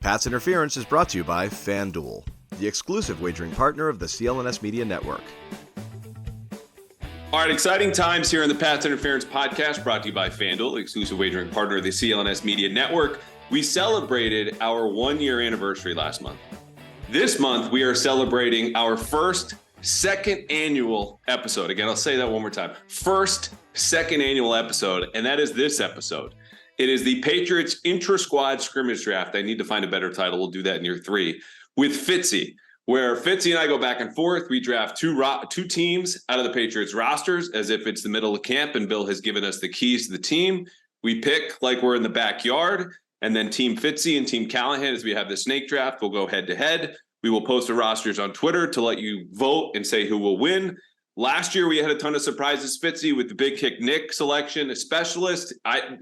Pats Interference is brought to you by FanDuel, the exclusive wagering partner of the CLNS Media Network. All right, exciting times here in the Pats Interference podcast, brought to you by FanDuel, the exclusive wagering partner of the CLNS Media Network. We celebrated our one-year anniversary last month. This month, we are celebrating our second annual episode. Again, I'll say that one more time. Second annual episode, and that is this episode. It is the Patriots intra-squad scrimmage draft. I need to find a better title. We'll do that in year 3 with Fitzy, where Fitzy and I go back and forth. We draft two teams out of the Patriots rosters as if it's the middle of camp, and Bill has given us the keys to the team. We pick like we're in the backyard, and then Team Fitzy and Team Callahan, as we have the snake draft, will go head-to-head. We will post the rosters on Twitter to let you vote and say who will win. Last year, we had a ton of surprises, Fitzy, with the Big Kick Nick selection, a specialist.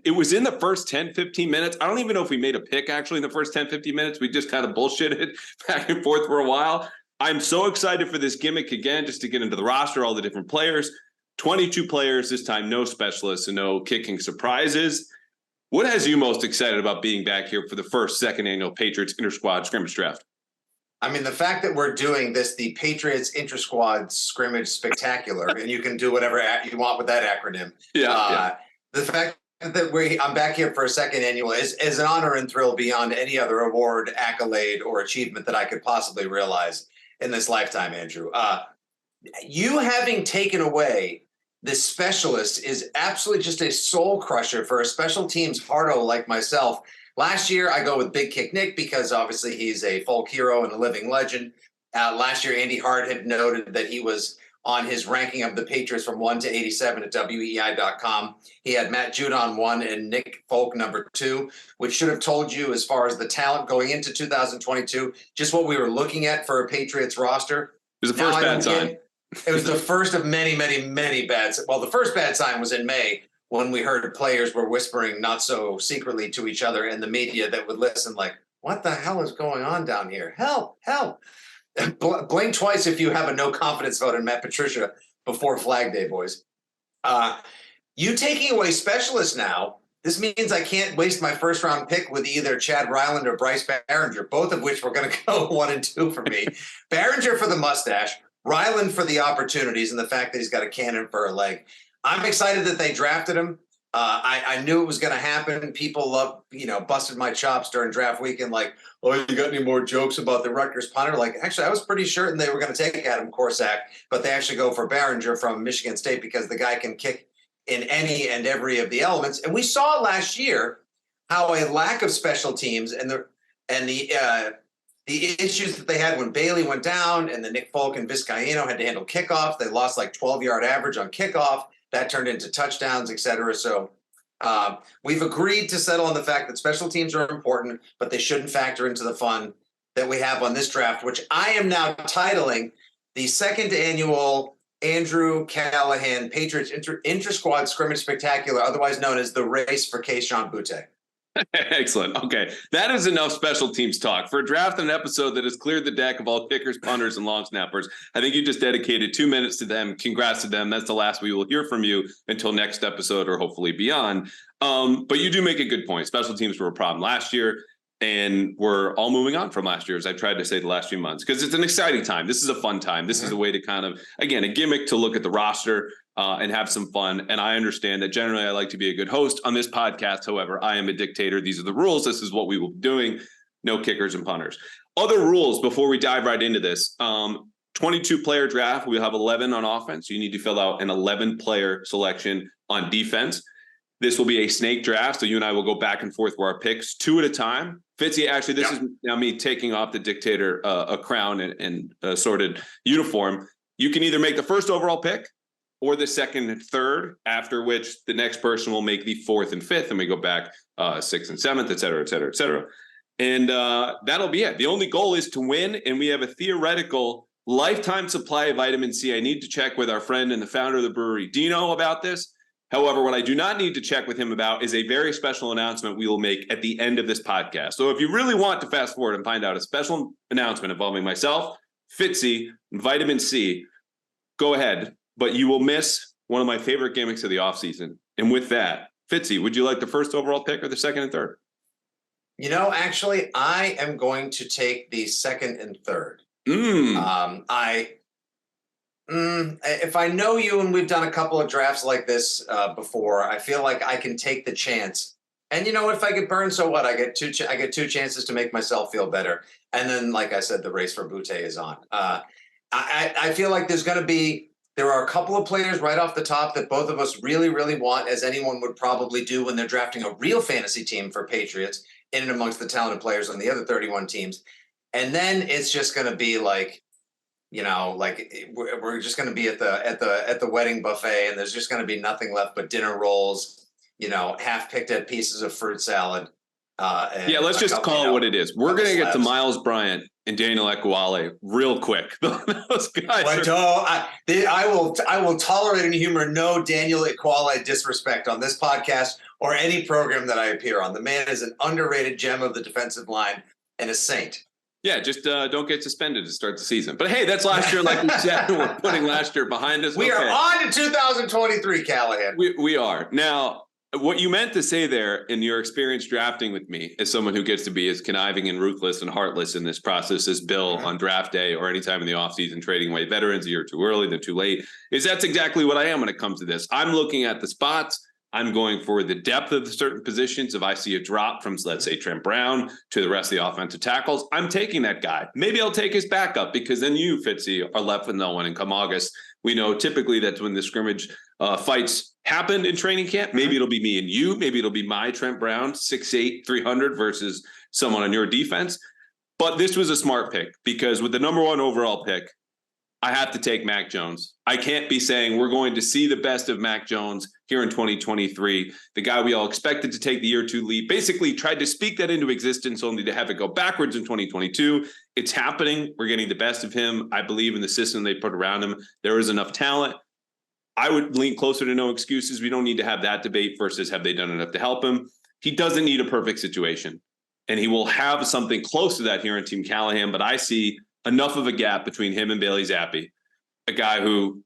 It was in the first 10, 15 minutes. I don't even know if we made a pick, actually, in the first 10, 15 minutes. We just kind of bullshitted back and forth for a while. I'm so excited for this gimmick again, just to get into the roster, all the different players. 22 players this time, no specialists and no kicking surprises. What has you most excited about being back here for the second annual Patriots inter-squad scrimmage draft? I mean, the fact that we're doing this, the Patriots Inter-Squad Scrimmage Spectacular, and you can do whatever you want with that acronym. Yeah. The fact that I'm back here for a second annual is an honor and thrill beyond any other award, accolade, or achievement that I could possibly realize in this lifetime, Andrew. You having taken away the specialist is absolutely just a soul crusher for a special teams hardo like myself. Last year, I go with Big Kick Nick because obviously he's a folk hero and a living legend. Last year, Andy Hart had noted that he was on his ranking of the Patriots from 1 to 87 at WEEI.com. He had Matt Judon 1 and Nick Folk number 2, which should have told you as far as the talent going into 2022, just what we were looking at for a Patriots roster. It was the first bad sign. It was the first of many, many, many bad signs. Well, the first bad sign was in May, when we heard players were whispering not so secretly to each other in the media that would listen like, what the hell is going on down here? Help, help. Blink twice if you have a no confidence vote in Matt Patricia before Flag Day, boys. You taking away specialists now, this means I can't waste my first round pick with either Chad Ryland or Bryce Behringer, both of which were going to go 1 and 2 for me. Behringer for the mustache, Ryland for the opportunities and the fact that he's got a cannon for a leg. I'm excited that they drafted him. I knew it was going to happen. People busted my chops during draft weekend, like, oh, you got any more jokes about the Rutgers punter? Like, actually, I was pretty certain they were going to take Adam Korsak, but they actually go for Behringer from Michigan State because the guy can kick in any and every of the elements. And we saw last year how a lack of special teams and the issues that they had when Bailey went down and the Nick Folk and Vizcaino had to handle kickoff. They lost like 12-yard average on kickoff. That turned into touchdowns, et cetera. So we've agreed to settle on the fact that special teams are important, but they shouldn't factor into the fun that we have on this draft, which I am now titling the second annual Andrew Callahan Patriots Inter-Squad Scrimmage Spectacular, otherwise known as the Race for Keyshawn Butte. Excellent. Okay. That is enough special teams talk. For a draft and an episode that has cleared the deck of all kickers, punters, and long snappers, I think you just dedicated 2 minutes to them. Congrats to them. That's the last we will hear from you until next episode or hopefully beyond. But you do make a good point. Special teams were a problem last year, and we're all moving on from last year, as I tried to say the last few months, because it's an exciting time. This is a fun time. This is a way to kind of, again, a gimmick to look at the roster and have some fun. And I understand that generally I like to be a good host on this podcast. However, I am a dictator. These are the rules. This is what we will be doing. No kickers and punters. Other rules before we dive right into this. 22-player draft. We'll have 11 on offense. You need to fill out an 11-player selection on defense. This will be a snake draft, so you and I will go back and forth with our picks 2 at a time. Fitzy, actually, this is now me taking off the dictator a crown and assorted uniform. You can either make the first overall pick or the second and third, after which the next person will make the 4th and 5th, and we go back 6th and 7th, et cetera, et cetera, et cetera. And that'll be it. The only goal is to win, and we have a theoretical lifetime supply of vitamin C. I need to check with our friend and the founder of the brewery, Dino, about this. However, what I do not need to check with him about is a very special announcement we will make at the end of this podcast. So if you really want to fast forward and find out a special announcement involving myself, Fitzy, and vitamin C, go ahead. But you will miss one of my favorite gimmicks of the offseason. And with that, Fitzy, would you like the first overall pick or the second and third? Actually, I am going to take the second and third. If I know you and we've done a couple of drafts like this before, I feel like I can take the chance. And if I get burned, so what? I get two chances to make myself feel better. And then, like I said, the race for Butte is on. I feel like there are a couple of players right off the top that both of us really, really want, as anyone would probably do when they're drafting a real fantasy team for Patriots in and amongst the talented players on the other 31 teams. And then it's just going to be like, we're just going to be at the wedding buffet, and there's just going to be nothing left but dinner rolls, half picked at pieces of fruit salad. Let's just call it what it is. We're going to get to Miles Bryant and Daniel Ekuale real quick. Those guys. I will tolerate and humor no Daniel Ekuale disrespect on this podcast or any program that I appear on. The man is an underrated gem of the defensive line and a saint. Yeah, just don't get suspended to start the season. But hey, that's last year, like we said. We're putting last year behind us. We are on to 2023, Callahan. We are. Now, what you meant to say there in your experience drafting with me, as someone who gets to be as conniving and ruthless and heartless in this process as Bill on draft day or anytime in the offseason trading away veterans a year too early than too late, is that's exactly what I am when it comes to this. I'm looking at the spots. I'm going for the depth of the certain positions. If I see a drop from, let's say, Trent Brown to the rest of the offensive tackles, I'm taking that guy. Maybe I'll take his backup because then you, Fitzy, are left with no one. And come August, we know typically that's when the scrimmage fights happen in training camp. Maybe it'll be me and you. Maybe it'll be my Trent Brown, 6'8", 300 versus someone on your defense. But this was a smart pick because with the number 1 overall pick, I have to take Mac Jones. I can't be saying we're going to see the best of Mac Jones here in 2023. The guy we all expected to take the year 2 lead basically tried to speak that into existence only to have it go backwards in 2022. It's happening. We're getting the best of him. I believe in the system they put around him. There is enough talent. I would lean closer to no excuses. We don't need to have that debate versus have they done enough to help him. He doesn't need a perfect situation, and he will have something close to that here in Team Callahan, but I see enough of a gap between him and Bailey Zappi, a guy who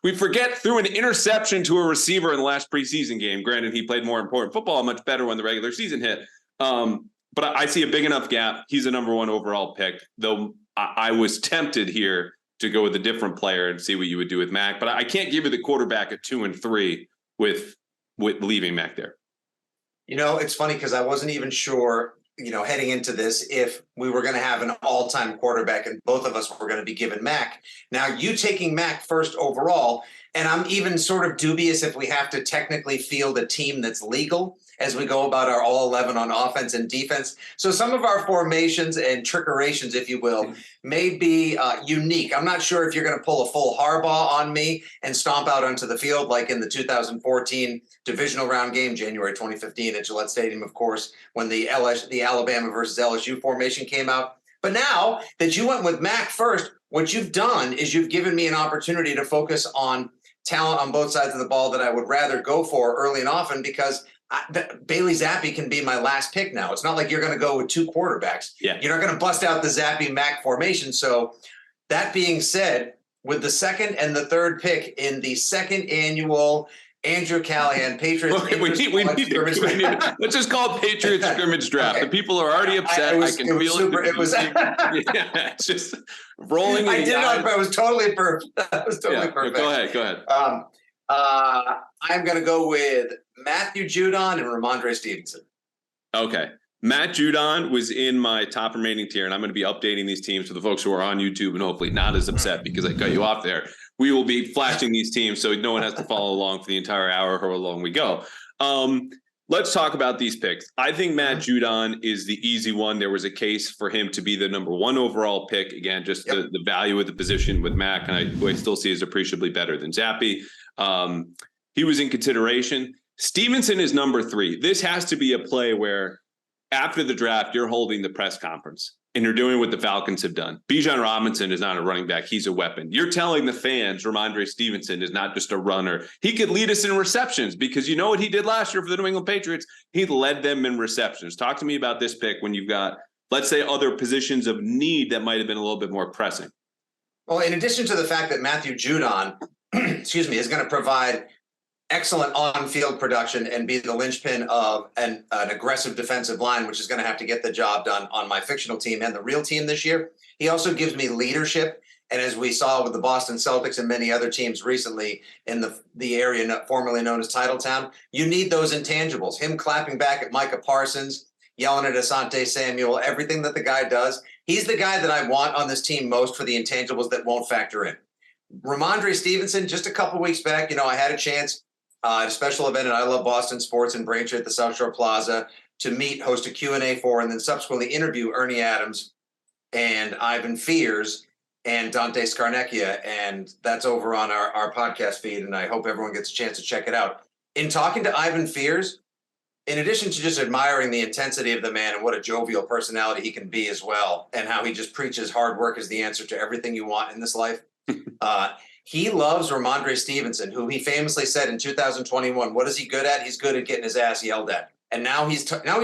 we forget threw an interception to a receiver in the last preseason game. Granted, he played more important football, much better when the regular season hit. But I see a big enough gap. He's a number 1 overall pick, though I was tempted here to go with a different player and see what you would do with Mac. But I can't give you the quarterback at 2 and 3 with leaving Mac there. It's funny because I wasn't even sure, heading into this, if we were going to have an all-time quarterback and both of us were going to be given Mac. Now, you taking Mac first overall, and I'm even sort of dubious if we have to technically field a team that's legal as we go about our all 11 on offense and defense. So some of our formations and trickerations, if you will, may be unique. I'm not sure if you're going to pull a full Harbaugh on me and stomp out onto the field like in the 2014 divisional round game, January 2015 at Gillette Stadium, of course, when the Alabama versus LSU formation came out. But now that you went with Mac first, what you've done is you've given me an opportunity to focus on talent on both sides of the ball that I would rather go for early and often, because Bailey Zappi can be my last pick now. It's not like you're going to go with 2 quarterbacks. Yeah. You're not going to bust out the Zappi Mac formation. So that being said, with the second and the third pick in the second annual Andrew Callahan Patriots. We need let's just call it Patriots Scrimmage Draft. Okay. The people are already upset. I can feel it. It was it's just rolling. I did not, but it was totally perfect. That was totally perfect. Go ahead. I'm going to go with Matthew Judon and Ramondre Stevenson. Okay. Matt Judon was in my top remaining tier, and I'm going to be updating these teams for the folks who are on YouTube and hopefully not as upset because I cut you off there. We will be flashing these teams so no one has to follow along for the entire hour however long we go. Let's talk about these picks. I think Matt Judon is the easy one. There was a case for him to be the number 1 overall pick. Again, just the value of the position with Mac, and I still see is appreciably better than Zappi. He was in consideration. Stevenson is number 3. This has to be a play where after the draft, you're holding the press conference and you're doing what the Falcons have done. Bijan Robinson is not a running back. He's a weapon. You're telling the fans Ramondre Stevenson is not just a runner. He could lead us in receptions because you know what he did last year for the New England Patriots? He led them in receptions. Talk to me about this pick when you've got, let's say, other positions of need that might have been a little bit more pressing. Well, in addition to the fact that Matthew Judon, is going to provide excellent on-field production and be the linchpin of an aggressive defensive line, which is going to have to get the job done on my fictional team and the real team this year. He also gives me leadership. And as we saw with the Boston Celtics and many other teams recently in the area formerly known as Titletown, you need those intangibles. Him clapping back at Micah Parsons, yelling at Asante Samuel, everything that the guy does. He's the guy that I want on this team most for the intangibles that won't factor in. Ramondre Stevenson, just a couple weeks back, I had a chance at a special event at I Love Boston Sports in Braintree at the South Shore Plaza to host a Q&A for, and then subsequently interview Ernie Adams and Ivan Fears and Dante Scarnecchia, and that's over on our podcast feed, and I hope everyone gets a chance to check it out. In talking to Ivan Fears, in addition to just admiring the intensity of the man and what a jovial personality he can be as well, and how he just preaches hard work is the answer to everything you want in this life, he loves Ramondre Stevenson, who he famously said in 2021, what is he good at? He's good at getting his ass yelled at. And now he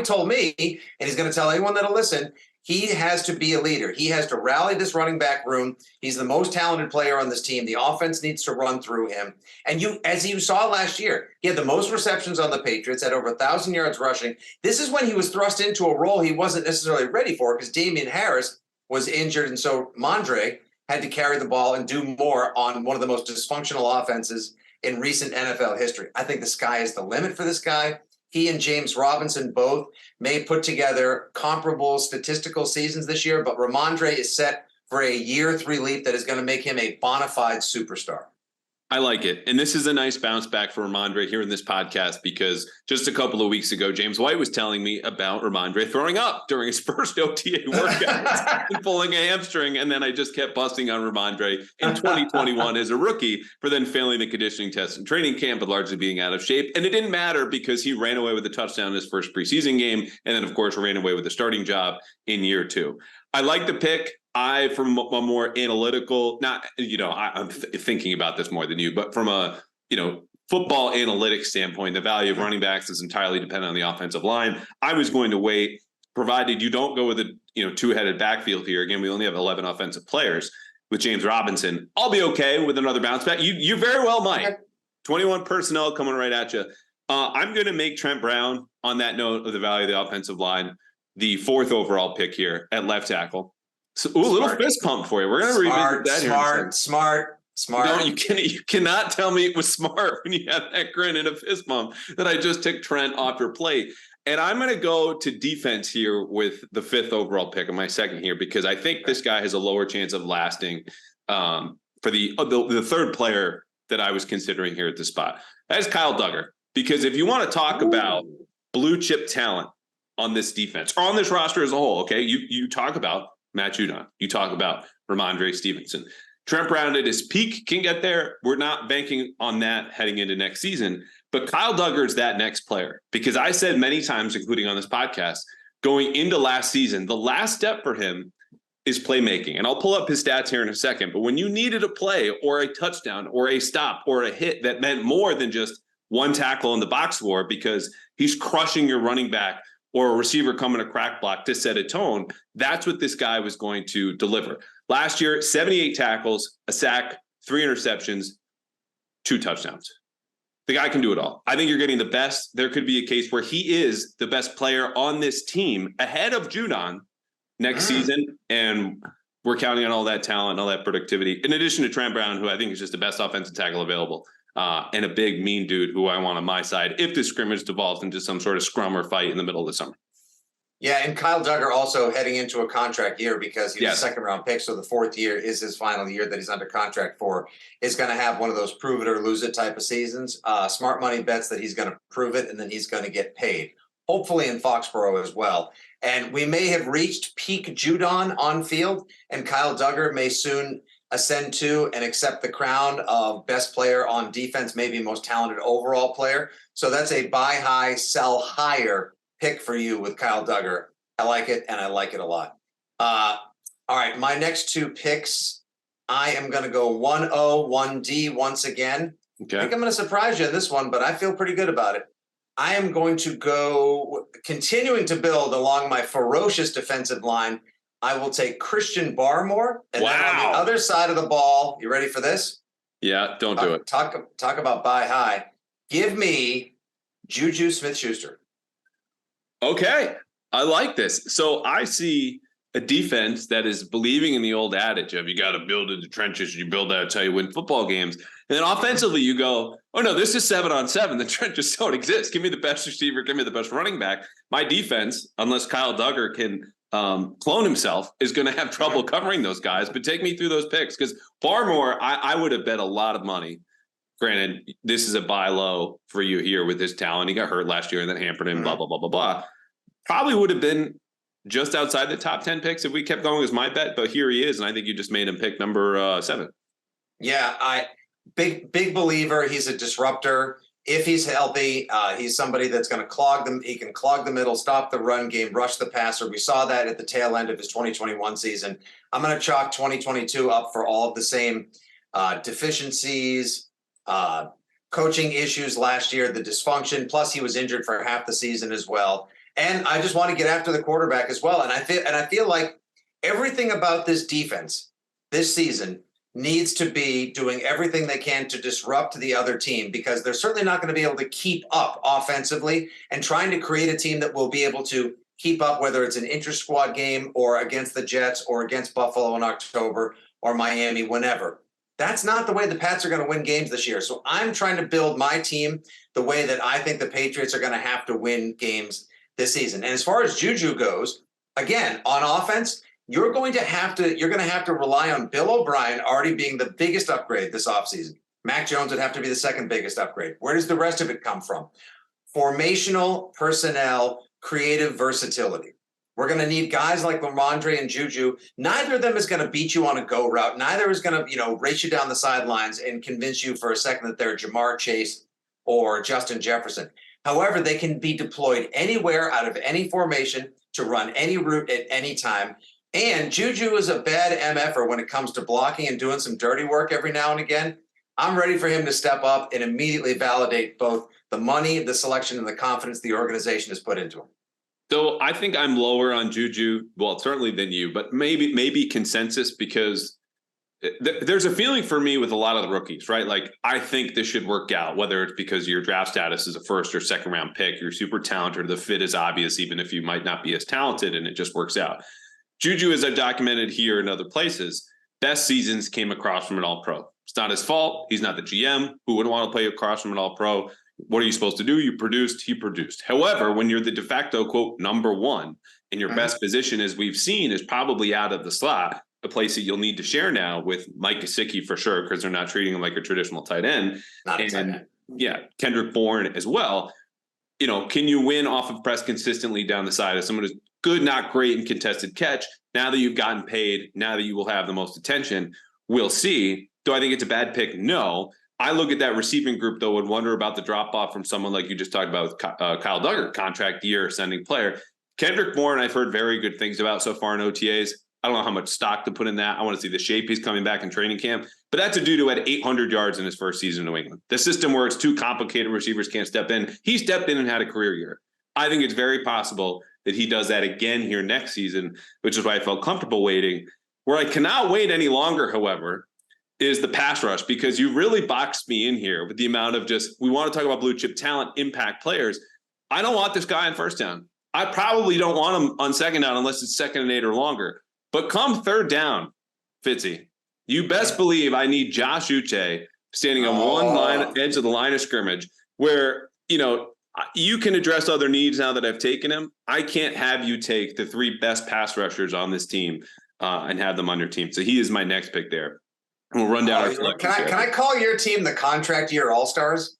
told me, and he's going to tell anyone that'll listen, he has to be a leader. He has to rally this running back room. He's the most talented player on this team. The offense needs to run through him. And as you saw last year, he had the most receptions on the Patriots, had over 1,000 yards rushing. This is when he was thrust into a role he wasn't necessarily ready for because Damian Harris was injured. And so Mondre had to carry the ball and do more on one of the most dysfunctional offenses in recent NFL history. I think the sky is the limit for this guy. He and James Robinson both may put together comparable statistical seasons this year, but Ramondre is set for a year 3 leap that is going to make him a bona fide superstar. I like it. And this is a nice bounce back for Ramondre here in this podcast, because just a couple of weeks ago, James White was telling me about Ramondre throwing up during his first OTA workout and pulling a hamstring. And then I just kept busting on Ramondre in 2021 as a rookie for then failing the conditioning test in training camp and largely being out of shape. And it didn't matter because he ran away with a touchdown in his first preseason game. And then, of course, ran away with a starting job in year 2. I like the pick. From a more analytical, I'm thinking about this more than you, but from a, football analytics standpoint, the value of running backs is entirely dependent on the offensive line. I was going to wait, provided you don't go with a, two-headed backfield here. Again, we only have 11 offensive players with James Robinson. I'll be okay with another bounce back. You very well might. 21 personnel coming right at you. I'm going to make Trent Brown, on that note of the value of the offensive line, the 4th overall pick here at left tackle. So, a little fist pump for you. We're going to revisit that here. Smart. No, you cannot tell me it was smart when you have that grin and a fist pump that I just took Trent off your plate. And I'm going to go to defense here with the 5th overall pick of my second here, because I think this guy has a lower chance of lasting for the 3rd player that I was considering here at the spot. That is Kyle Duggar. Because if you want to talk about blue chip talent on this defense, or on this roster as a whole, okay, you talk about Matt Judon. You talk about Ramondre Stevenson. Trent Brown at his peak can get there. We're not banking on that heading into next season. But Kyle Duggar is that next player, because I said many times, including on this podcast, going into last season, the last step for him is playmaking. And I'll pull up his stats here in a second. But when you needed a play or a touchdown or a stop or a hit that meant more than just one tackle in the box score, because he's crushing your running back or a receiver coming a crack block to set a tone, that's what this guy was going to deliver. Last year, 78 tackles, a sack, 3 interceptions, 2 touchdowns. The guy can do it all. I think you're getting the best. There could be a case where he is the best player on this team ahead of Judon next season, and we're counting on all that talent and all that productivity, in addition to Trent Brown, who I think is just the best offensive tackle available. And a big, mean dude who I want on my side if the scrimmage devolves into some sort of scrum or fight in the middle of the summer. Yeah, and Kyle Duggar also heading into a contract year, because he's a 2nd-round pick, so the 4th year is his final year that he's under contract for, is going to have one of those prove it or lose it type of seasons. Smart money bets that he's going to prove it, and then he's going to get paid, hopefully in Foxboro as well. And we may have reached peak Judon on field, and Kyle Duggar may soon ascend to and accept the crown of best player on defense, maybe most talented overall player. So that's a buy high, sell higher pick for you with Kyle Duggar. I like it, and I like it a lot. All right, my next 2 picks, I am going to go 1-0, 1D once again. Okay. I think I'm going to surprise you in this one, but I feel pretty good about it. I am going to go, continuing to build along my ferocious defensive line, I will take Christian Barmore. And then on the other side of the ball, you ready for this? Yeah, don't do it. Talk about buy high. Give me Juju Smith-Schuster. Okay, I like this. So I see a defense that is believing in the old adage of you got to build in the trenches, you build that, that's how you win football games. And then offensively, you go, oh no, this is 7-on-7. The trenches don't exist. Give me the best receiver, give me the best running back. My defense, unless Kyle Duggar can clone himself, is going to have trouble covering those guys. But take me through those picks, because Barmore, I would have bet a lot of money. Granted, this is a buy low for you here with his talent. He got hurt last year and then hampered him, blah, blah, blah, blah, blah. Probably would have been just outside the top 10 picks if we kept going, as my bet, but here he is. And I think you just made him pick number 7. Yeah, big believer. He's a disruptor. If he's healthy, he's somebody that's going to clog them. He can clog the middle, stop the run game, rush the passer. We saw that at the tail end of his 2021 season. I'm going to chalk 2022 up for all of the same deficiencies, coaching issues last year, the dysfunction, plus he was injured for half the season as well. And I just want to get after the quarterback as well. And I feel like everything about this defense this season needs to be doing everything they can to disrupt the other team, because they're certainly not going to be able to keep up offensively, and trying to create a team that will be able to keep up, whether it's an inter-squad game or against the Jets or against Buffalo in October or Miami, whenever. That's not the way the Pats are going to win games this year. So I'm trying to build my team the way that I think the Patriots are going to have to win games this season. And as far as Juju goes, again, on offense, you're going to have to rely on Bill O'Brien already being the biggest upgrade this offseason. Mac Jones would have to be the second biggest upgrade. Where does the rest of it come from? Formational personnel, creative versatility. We're going to need guys like Ramondre and Juju. Neither of them is going to beat you on a go route. Neither is going to, race you down the sidelines and convince you for a second that they're Jamar Chase or Justin Jefferson. However, they can be deployed anywhere out of any formation to run any route at any time. And Juju is a bad MFer when it comes to blocking and doing some dirty work every now and again. I'm ready for him to step up and immediately validate both the money, the selection, and the confidence the organization has put into him. So I think I'm lower on Juju, well, certainly than you, but maybe consensus, because there's a feeling for me with a lot of the rookies, right? Like, I think this should work out, whether it's because your draft status is a first or second round pick, you're super talented, the fit is obvious, even if you might not be as talented, and it just works out. Juju, as I've documented here and other places, best seasons came across from an all-pro. It's not his fault. He's not the GM. Who wouldn't want to play across from an all-pro? What are you supposed to do? You produced, he produced. However, when you're the de facto, quote, number one, and your best position, as we've seen, is probably out of the slot, a place that you'll need to share now with Mike Gesicki for sure, because they're not treating him like a traditional tight end. Not a tight end. Yeah, Kendrick Bourne as well. Can you win off of press consistently down the side of someone who's good, not great in contested catch? Now that you've gotten paid, now that you will have the most attention, we'll see. Do I think it's a bad pick? No. I look at that receiving group, though, and wonder about the drop-off from someone like you just talked about with Kyle Duggar, contract year, ascending player. Kendrick Bourne, I've heard very good things about so far in OTAs. I don't know how much stock to put in that. I want to see the shape he's coming back in training camp. But that's a dude who had 800 yards in his first season in New England. The system where it's too complicated, receivers can't step in. He stepped in and had a career year. I think it's very possible that he does that again here next season, which is why I felt comfortable waiting. Where I cannot wait any longer, however, is the pass rush, because you really boxed me in here with the amount of we want to talk about blue chip talent, impact players. I don't want this guy on first down. I probably don't want him on second down unless it's 2nd and 8 or longer. But come third down, Fitzy, you best believe I need Josh Uche standing on one edge of the line of scrimmage where, you can address other needs now that I've taken him. I can't have you take the 3 best pass rushers on this team and have them on your team. So he is my next pick there. And we'll run down our selections. Can I call your team the contract year all-stars?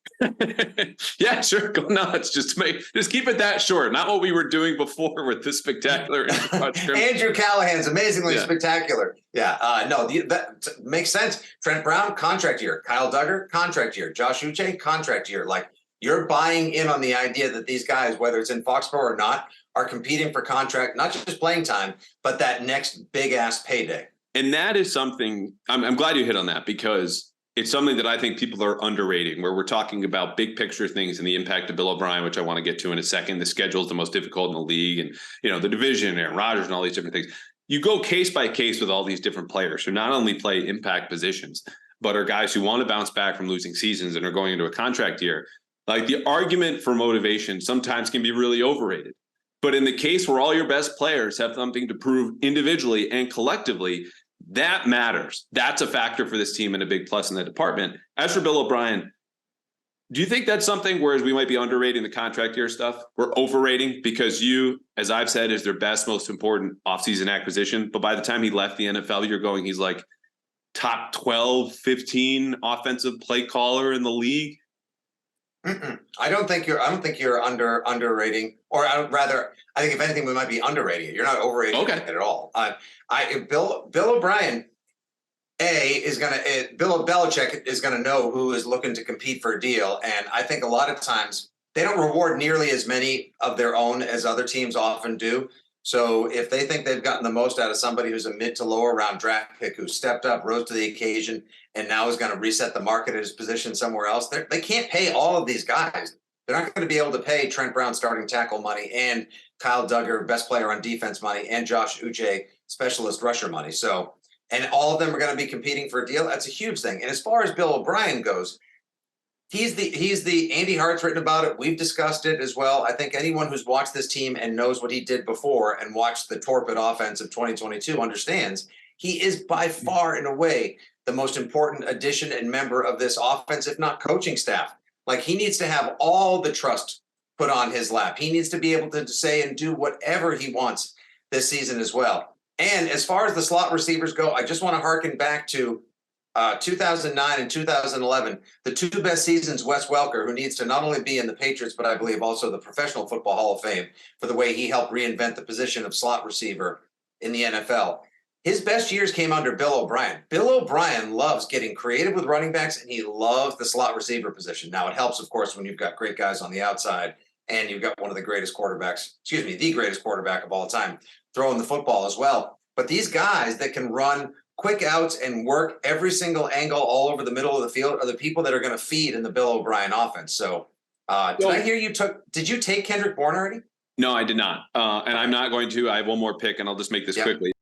Yeah, sure. Go nuts. Just keep it that short. Not what we were doing before with this spectacular. Andrew Callahan's amazingly spectacular. Yeah. That makes sense. Trent Brown, contract year. Kyle Duggar, contract year. Josh Uche, contract year. Like, you're buying in on the idea that these guys, whether it's in Foxboro or not, are competing for contract, not just playing time, but that next big-ass payday. And that is something I'm glad you hit on that, because it's something that I think people are underrating, where we're talking about big picture things and the impact of Bill O'Brien, which I want to get to in a second. The schedule is the most difficult in the league, and the division, Aaron Rodgers, and all these different things. You go case by case with all these different players who not only play impact positions, but are guys who want to bounce back from losing seasons and are going into a contract year. Like the argument for motivation sometimes can be really overrated. But in the case where all your best players have something to prove individually and collectively, that matters. That's a factor for this team and a big plus in that department. As for Bill O'Brien, do you think that's something whereas we might be underrating the contract year stuff, we're overrating because you, as I've said, is their best, most important offseason acquisition. But by the time he left the NFL, you're going, he's like top 12, 15 offensive play caller in the league. I don't think you're underrating, or I think if anything, we might be underrating it. You're not overrating it at all. Bill O'Brien, Bill Belichick is gonna know who is looking to compete for a deal, and I think a lot of times they don't reward nearly as many of their own as other teams often do. So if they think they've gotten the most out of somebody who's a mid to lower round draft pick who stepped up, rose to the occasion, and now is going to reset the market at his position somewhere else, they can't pay all of these guys. They're not going to be able to pay Trent Brown starting tackle money and Kyle Duggar, best player on defense money, and Josh Uche, specialist rusher money. So, and all of them are going to be competing for a deal. That's a huge thing. And as far as Bill O'Brien goes, he's the Andy Hart's written about it. We've discussed it as well. I think anyone who's watched this team and knows what he did before and watched the torpid offense of 2022 understands he is by far and away the most important addition and member of this offense, if not coaching staff. Like, he needs to have all the trust put on his lap. He needs to be able to say and do whatever he wants this season as well. And as far as the slot receivers go, I just want to harken back to 2009 and 2011, the two best seasons. Wes Welker, who needs to not only be in the Patriots, but I believe also the Professional Football Hall of Fame for the way he helped reinvent the position of slot receiver in the NFL. His best years came under Bill O'Brien. Bill O'Brien loves getting creative with running backs, and he loves the slot receiver position. Now, it helps, of course, when you've got great guys on the outside and you've got one of the greatest quarterbacks, the greatest quarterback of all time, throwing the football as well. But these guys that can run quick outs and work every single angle all over the middle of the field are the people that are going to feed in the Bill O'Brien offense. So did I hear did you take Kendrick Bourne already? No, I did not. And I'm not going to. I have one more pick, and I'll just make this quickly.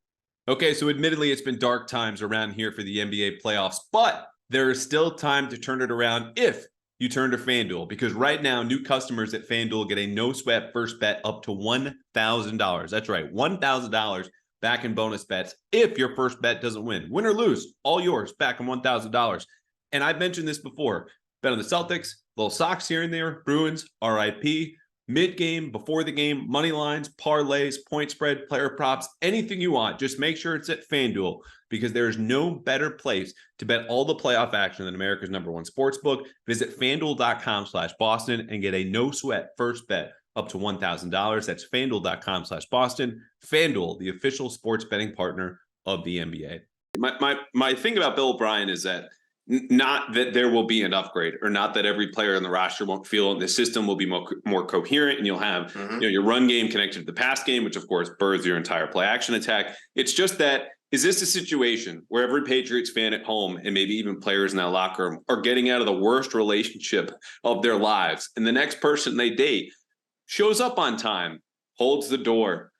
Okay, so admittedly, it's been dark times around here for the NBA playoffs, but there is still time to turn it around if you turn to FanDuel, because right now, new customers at FanDuel get a no-sweat first bet up to $1,000. That's right, $1,000 back in bonus bets if your first bet doesn't win. Win or lose, all yours, back in $1,000. And I've mentioned this before. Bet on the Celtics, little Sox here and there, Bruins, RIP, mid-game, before the game, money lines, parlays, point spread, player props, anything you want. Just make sure it's at FanDuel, because there is no better place to bet all the playoff action than America's #1 sportsbook. Visit FanDuel.com/Boston and get a no-sweat first bet up to $1,000. That's FanDuel.com/Boston. FanDuel, the official sports betting partner of the NBA. My thing about Bill O'Brien is that not that there will be an upgrade, or not that every player on the roster won't feel the system will be more coherent, and you'll have your run game connected to the pass game, which of course births your entire play action attack. It's just that, is this a situation where every Patriots fan at home, and maybe even players in that locker room, are getting out of the worst relationship of their lives, and the next person they date shows up on time, holds the door,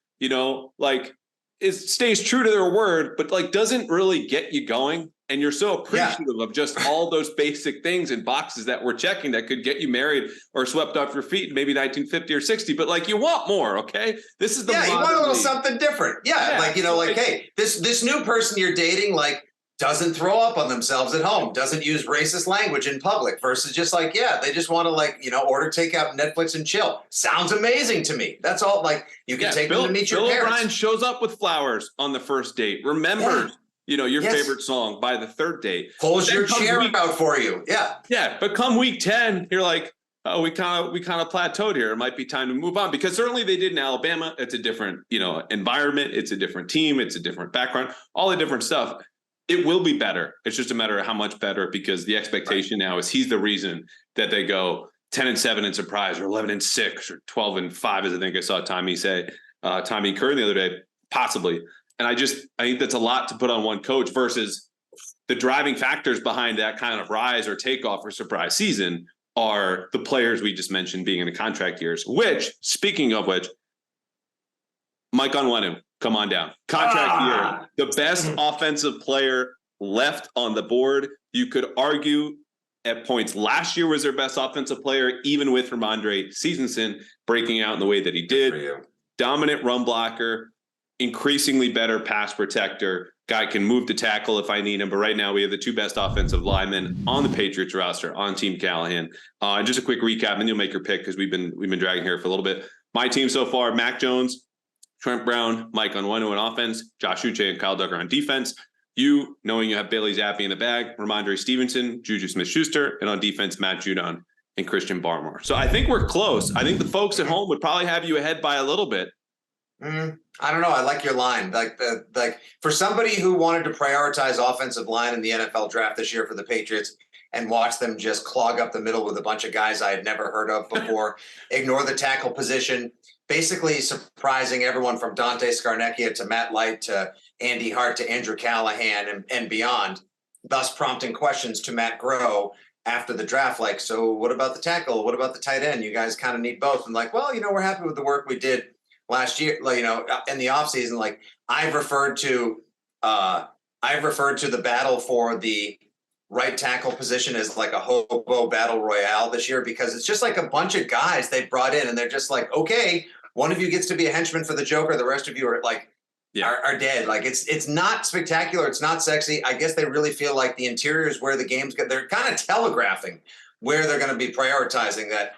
stays true to their word, but doesn't really get you going? And you're so appreciative of just all those basic things and boxes that we're checking that could get you married or swept off your feet in maybe 1950 or 60. But you want more, okay? This is the you want a little something different. Hey, this new person you're dating, doesn't throw up on themselves at home, doesn't use racist language in public, versus just they just want to order takeout, Netflix, and chill. Sounds amazing to me. That's all. You can take them to meet your parents. Bill O'Brien shows up with flowers on the first date. Remembers. Your favorite song by the third date. Pulls your chair out for you. Yeah. Yeah. But come week 10, you're like, oh, we kind of plateaued here. It might be time to move on, because certainly they did in Alabama. It's a different, environment. It's a different team. It's a different background, all the different stuff. It will be better. It's just a matter of how much better, because the expectation now is he's the reason that they go 10-7 in surprise, or 11-6, or 12-5, as I think I saw Tommy Curran the other day, possibly. And I think that's a lot to put on one coach, versus the driving factors behind that kind of rise or takeoff or surprise season are the players we just mentioned being in the contract years, which, speaking of which, Mike Onwenu, come on down. Contract year, the best offensive player left on the board. You could argue at points last year was their best offensive player, even with Ramondre Stevenson breaking out in the way that he did. Dominant run blocker, increasingly better pass protector. Guy can move to tackle if I need him. But right now we have the two best offensive linemen on the Patriots roster on Team Callahan. Just a quick recap, and you'll make your pick because we've been dragging here for a little bit. My team so far: Mac Jones, Trent Brown, Mike Onwenu on offense, Josh Uche and Kyle Duggar on defense. You, knowing you have Bailey Zappi in the bag, Ramondre Stevenson, Juju Smith-Schuster, and on defense, Matt Judon and Christian Barmore. So I think we're close. I think the folks at home would probably have you ahead by a little bit. I don't know. I like your line. Like for somebody who wanted to prioritize offensive line in the NFL draft this year for the Patriots and watch them just clog up the middle with a bunch of guys I had never heard of before, ignore the tackle position, basically surprising everyone from Dante Scarnecchia to Matt Light to Andy Hart to Andrew Callahan and beyond, thus prompting questions to Matt Groh after the draft. Like, so what about the tackle? What about the tight end? You guys kind of need both. And like, well, we're happy with the work we did last year, in the offseason. Like I've referred to the battle for the right tackle position as like a hobo battle royale this year, because it's just like a bunch of guys they brought in and they're just like, okay, one of you gets to be a henchman for the Joker. The rest of you are like, are dead. Like it's not spectacular. It's not sexy. I guess they really feel like the interior is where the game's go. They're kind of telegraphing where they're going to be prioritizing that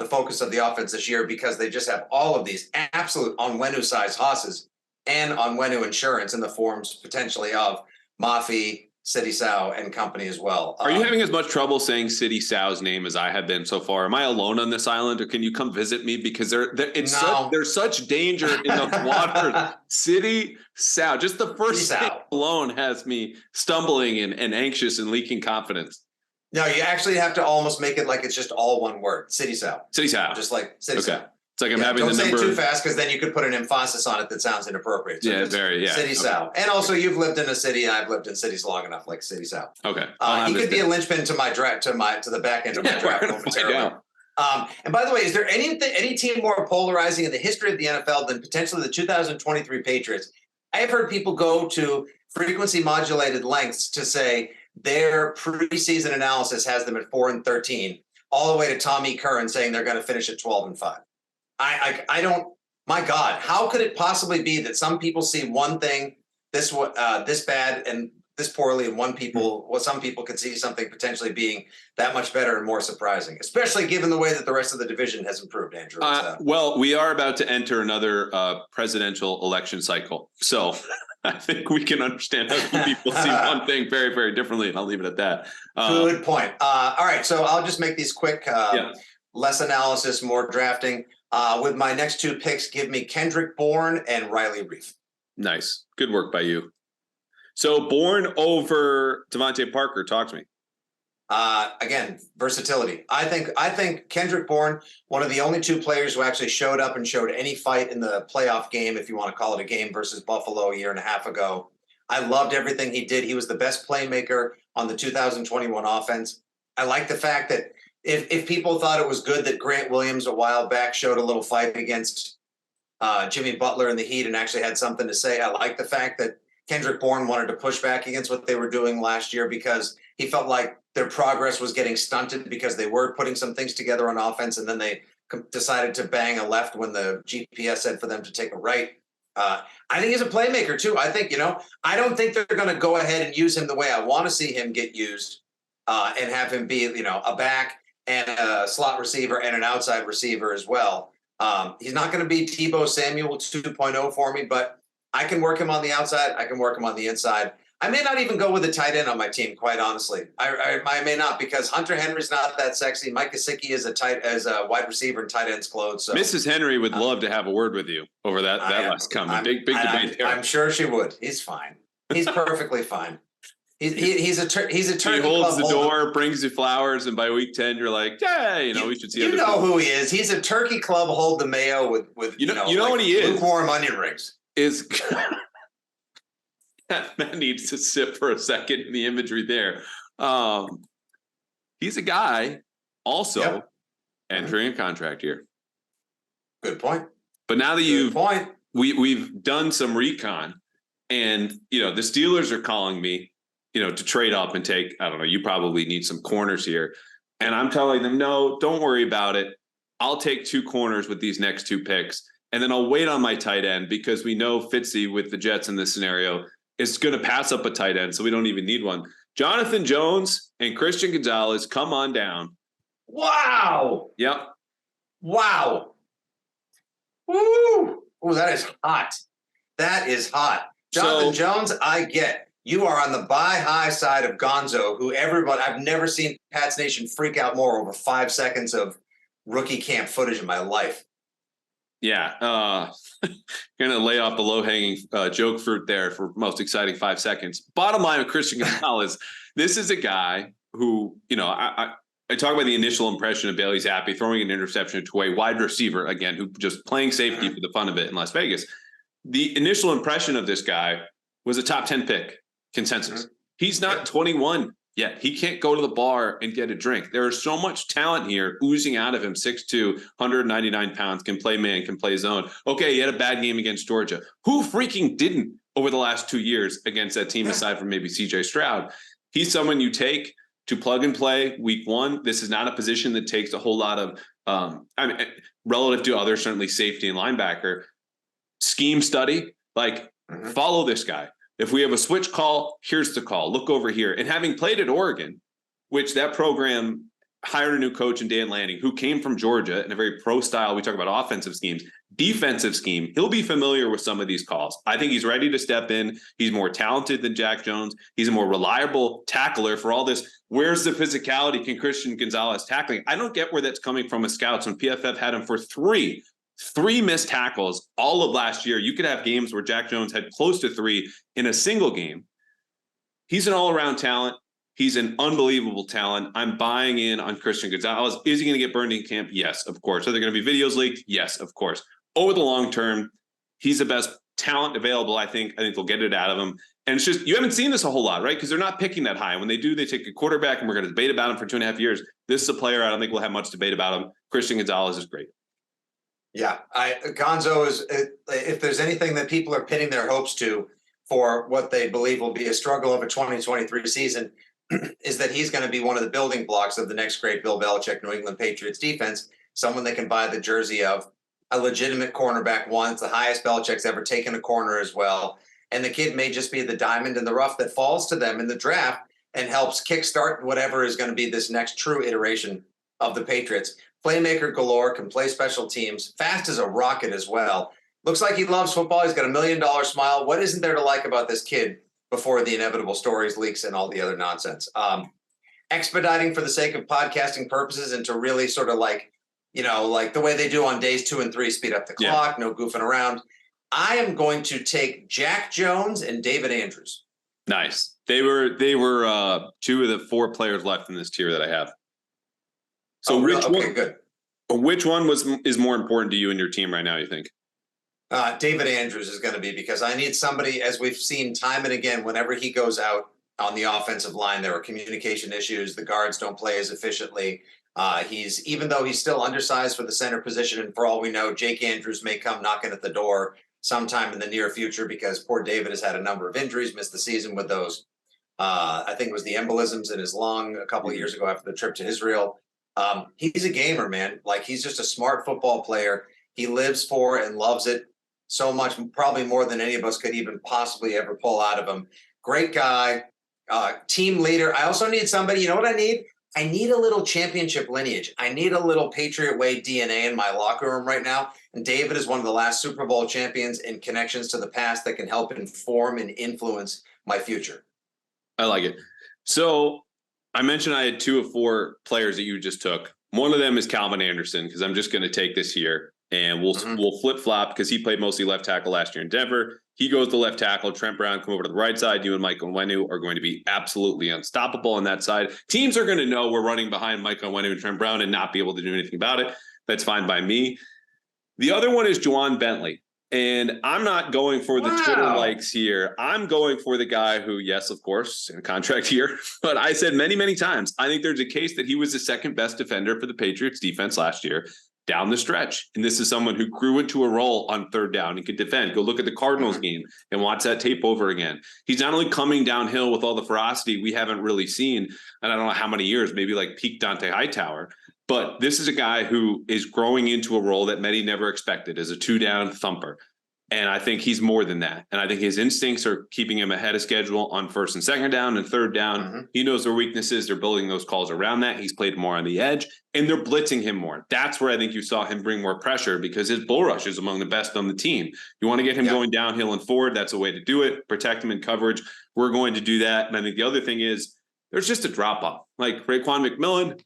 the focus of the offense this year, because they just have all of these absolute Onwenu-sized hosses and Onwenu insurance in the forms potentially of Mafi, City Sow, and company as well. Are you having as much trouble saying City Sow's name as I have been so far? Am I alone on this island, or can you come visit me? Because there's such danger in the water. City Sow, just the first name alone has me stumbling and anxious and leaking confidence. No, you actually have to almost make it like it's just all one word. City Sow. City Sow. Just like City Sow. It's like I'm having don't the number. Don't say it too fast, because then you could put an emphasis on it that sounds inappropriate. So City Sow. And also, you've lived in a city, and I've lived in cities long enough, like City Sow. Okay. He could be a linchpin to my draft, to the back end of my draft momentarily. And by the way, is there any team more polarizing in the history of the NFL than potentially the 2023 Patriots? I have heard people go to frequency modulated lengths to say their preseason analysis has them at 4-13, all the way to Tommy Curran saying they're going to finish at 12-5. I don't. My God, how could it possibly be that some people see one thing this bad and this poorly, and some people could see something potentially being that much better and more surprising, especially given the way that the rest of the division has improved, Andrew? Well, we are about to enter another presidential election cycle, so I think we can understand how people see one thing very, very differently, and I'll leave it at that. Good point. All right, so I'll just make these quick, less analysis, more drafting. With my next two picks, give me Kendrick Bourne and Riley Reiff. Nice. Good work by you. So Bourne over Devontae Parker. Talk to me. Again, versatility. I think Kendrick Bourne, one of the only two players who actually showed up and showed any fight in the playoff game, if you want to call it a game, versus Buffalo a year and a half ago. I loved everything he did. He was the best playmaker on the 2021 offense. I like the fact that if people thought it was good that Grant Williams a while back showed a little fight against Jimmy Butler in the Heat and actually had something to say, I like the fact that Kendrick Bourne wanted to push back against what they were doing last year, because he felt like their progress was getting stunted because they were putting some things together on offense, and then they decided to bang a left when the GPS said for them to take a right. I think he's a playmaker too. I think, I don't think they're going to go ahead and use him the way I want to see him get used, and have him be, a back and a slot receiver and an outside receiver as well. He's not going to be Tebow Samuel 2.0 for me, but I can work him on the outside. I can work him on the inside. I may not even go with a tight end on my team, quite honestly. I may not, because Hunter Henry's not that sexy. Mike Gesicki is a wide receiver in tight end's clothes. So, Mrs. Henry would love to have a word with you over that last comment. Big debate there. I'm sure she would. He's fine. He's perfectly fine. He's a turkey. He holds the door, brings you flowers, and by week 10, you're like, we should see. You know who he is. He's a turkey club. Hold the mayo with what he is. Lukewarm onion rings. Is that needs to sit for a second in the imagery there. He's a guy also entering a contract year. Good point. But now that we've done some recon, and the Steelers are calling me. to trade up and take, I don't know, you probably need some corners here. And I'm telling them, no, don't worry about it. I'll take 2 corners with these next 2 picks. And then I'll wait on my tight end because we know Fitzy with the Jets in this scenario is going to pass up a tight end. So we don't even need one. Jonathan Jones and Christian Gonzalez, come on down. Wow. Yep. Wow. Woo. Oh, that is hot. That is hot. Jonathan Jones, I get. You are on the buy high side of Gonzo, who I've never seen Pats Nation freak out more over 5 seconds of rookie camp footage in my life. Yeah. Going to lay off the low-hanging joke fruit there for most exciting 5 seconds. Bottom line with Christian Gonzalez, this is a guy who, I talk about the initial impression of Bailey Zappi throwing an interception to a wide receiver, again, who just playing safety for the fun of it in Las Vegas. The initial impression of this guy was a top 10 pick consensus. He's not 21 yet. He can't go to the bar and get a drink. There is so much talent here oozing out of him. 6'2", 199 pounds, can play man, can play zone. Okay, he had a bad game against Georgia. Who freaking didn't over the last 2 years against that team, aside from maybe CJ Stroud? He's someone you take to plug and play week 1. This is not a position that takes a whole lot of, relative to others, certainly safety and linebacker, scheme study, follow this guy. If we have a switch call, here's the call. Look over here. And having played at Oregon, which that program hired a new coach in Dan Lanning, who came from Georgia in a very pro style. We talk about offensive schemes, defensive scheme. He'll be familiar with some of these calls. I think he's ready to step in. He's more talented than Jack Jones. He's a more reliable tackler for all this. Where's the physicality? Can Christian Gonzalez tackling? I don't get where that's coming from as scouts when PFF had him for three missed tackles all of last year. You could have games where Jack Jones had close to 3 in a single game. He's an all-around talent. He's an unbelievable talent. I'm buying in on Christian Gonzalez. Is he going to get burned in camp? Yes, of course. Are there going to be videos leaked? Yes, of course. Over the long term, he's the best talent available, I think. I think they'll get it out of him. And it's just, you haven't seen this a whole lot, right? Because they're not picking that high. And when they do, they take a quarterback, and we're going to debate about him for 2.5 years. This is a player I don't think we'll have much debate about him. Christian Gonzalez is great. Yeah, Gonzo is, if there's anything that people are pinning their hopes to for what they believe will be a struggle of a 2023 season, is that he's going to be one of the building blocks of the next great Bill Belichick New England Patriots defense, someone they can buy the jersey of, a legitimate cornerback one. It's the highest Belichick's ever taken a corner as well. And the kid may just be the diamond in the rough that falls to them in the draft and helps kickstart whatever is going to be this next true iteration of the Patriots. Playmaker galore, can play special teams, fast as a rocket as well. Looks like he loves football. He's got $1 million smile. What isn't there to like about this kid before the inevitable stories, leaks, and all the other nonsense? Expediting for the sake of podcasting purposes and to really sort of like the way they do on days 2 and 3, speed up the clock, no goofing around. I am going to take Jack Jones and David Andrews. Nice. They were 2 of the 4 players left in this tier that I have. So which one is more important to you and your team right now, you think? David Andrews is going to be, because I need somebody, as we've seen time and again, whenever he goes out on the offensive line, there are communication issues. The guards don't play as efficiently. Even though he's still undersized for the center position, and for all we know, Jake Andrews may come knocking at the door sometime in the near future, because poor David has had a number of injuries, missed the season with those. I think it was the embolisms in his lung a couple of years ago after the trip to Israel. He's a gamer, man. He's just a smart football player. He lives for and loves it so much, probably more than any of us could even possibly ever pull out of him. Great guy, team leader. I also need somebody, you know what I need? I need a little championship lineage. I need a little Patriot Way DNA in my locker room right now. And David is one of the last Super Bowl champions and connections to the past that can help inform and influence my future. I like it. So I mentioned I had 2 of 4 players that you just took. One of them is Calvin Anderson, because I'm just going to take this here, and we'll flip-flop, because he played mostly left tackle last year in Denver. He goes to left tackle. Trent Brown come over to the right side. You and Mike Onwenu are going to be absolutely unstoppable on that side. Teams are going to know we're running behind Mike Onwenu and Trent Brown and not be able to do anything about it. That's fine by me. The other one is Juwan Bentley. And I'm not going for the Twitter likes here. I'm going for the guy who, yes, of course, in a contract here. But I said many, many times, I think there's a case that he was the second best defender for the Patriots defense last year. down the stretch. And this is someone who grew into a role on third down and could defend. Go look at the Cardinals game and watch that tape over again. He's not only coming downhill with all the ferocity we haven't really seen, and I don't know how many years, maybe like peak Dante Hightower, but this is a guy who is growing into a role that many never expected as a 2-down thumper. And I think he's more than that. And I think his instincts are keeping him ahead of schedule on first and second down and third down. He knows their weaknesses. They're building those calls around that. He's played more on the edge and they're blitzing him more. That's where I think you saw him bring more pressure because his bull rush is among the best on the team. You want to get him going downhill and forward. That's a way to do it. Protect him in coverage. We're going to do that. And I think the other thing is there's just a drop off like Raekwon McMillan,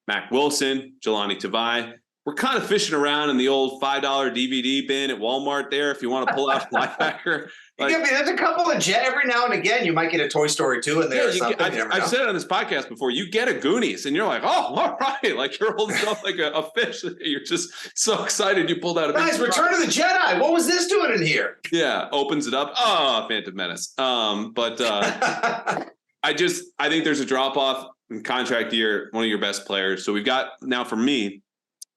Mac Wilson, Jelani Tavai. We're kind of fishing around in the old $5 DVD bin at Walmart there if you want to pull out a linebacker. Like, there's a couple of every now and again you might get a Toy Story 2 in there or something. I've said it on this podcast before. You get a Goonies and you're like, oh, all right. Like you're holding up like a fish. You're just so excited you pulled out a Guys, Return of the Jedi. What was this doing in here? Yeah, opens it up. Oh, Phantom Menace. I think there's a drop off in contract year, one of your best players. So we've got now for me,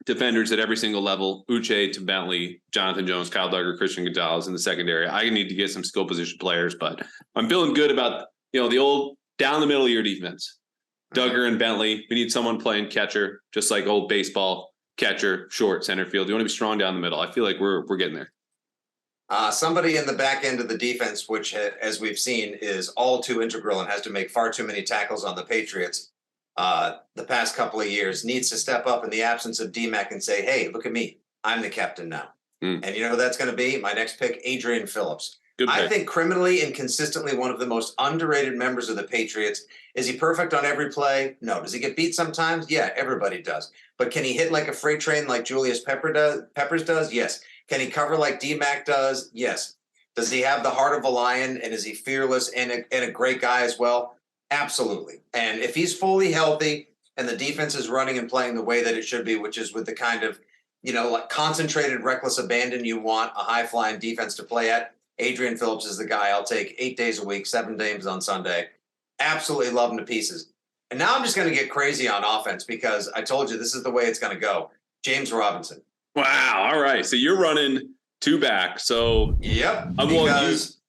defenders at every single level, Uche to Bentley, Jonathan Jones, Kyle Duggar, Christian Gonzalez in the secondary. I need to get some skill position players, but I'm feeling good about, the old down the middle of your defense. Duggar and Bentley, we need someone playing catcher, just like old baseball, catcher, short, center field. You want to be strong down the middle. I feel like we're getting there. Somebody in the back end of the defense, which as we've seen is all too integral and has to make far too many tackles on the Patriots the past couple of years, needs to step up in the absence of D-Mac and say, hey, look at me. I'm the captain now. And you know who that's going to be? My next pick, Adrian Phillips. I think criminally and consistently one of the most underrated members of the Patriots. Is he perfect on every play? No. Does he get beat sometimes? Yeah, everybody does. But can he hit like a freight train like Julius Peppers does? Yes. Can he cover like D-Mac does? Yes. Does he have the heart of a lion, and is he fearless and a great guy as well? Absolutely. And if he's fully healthy and the defense is running and playing the way that it should be, which is with the kind of, like concentrated, reckless abandon you want a high-flying defense to play at, Adrian Phillips is the guy I'll take 8 days a week, 7 games on Sunday. Absolutely love him to pieces. And now I'm just going to get crazy on offense because I told you this is the way it's going to go. James Robinson. Wow. All right. So you're running 2 back. So yep.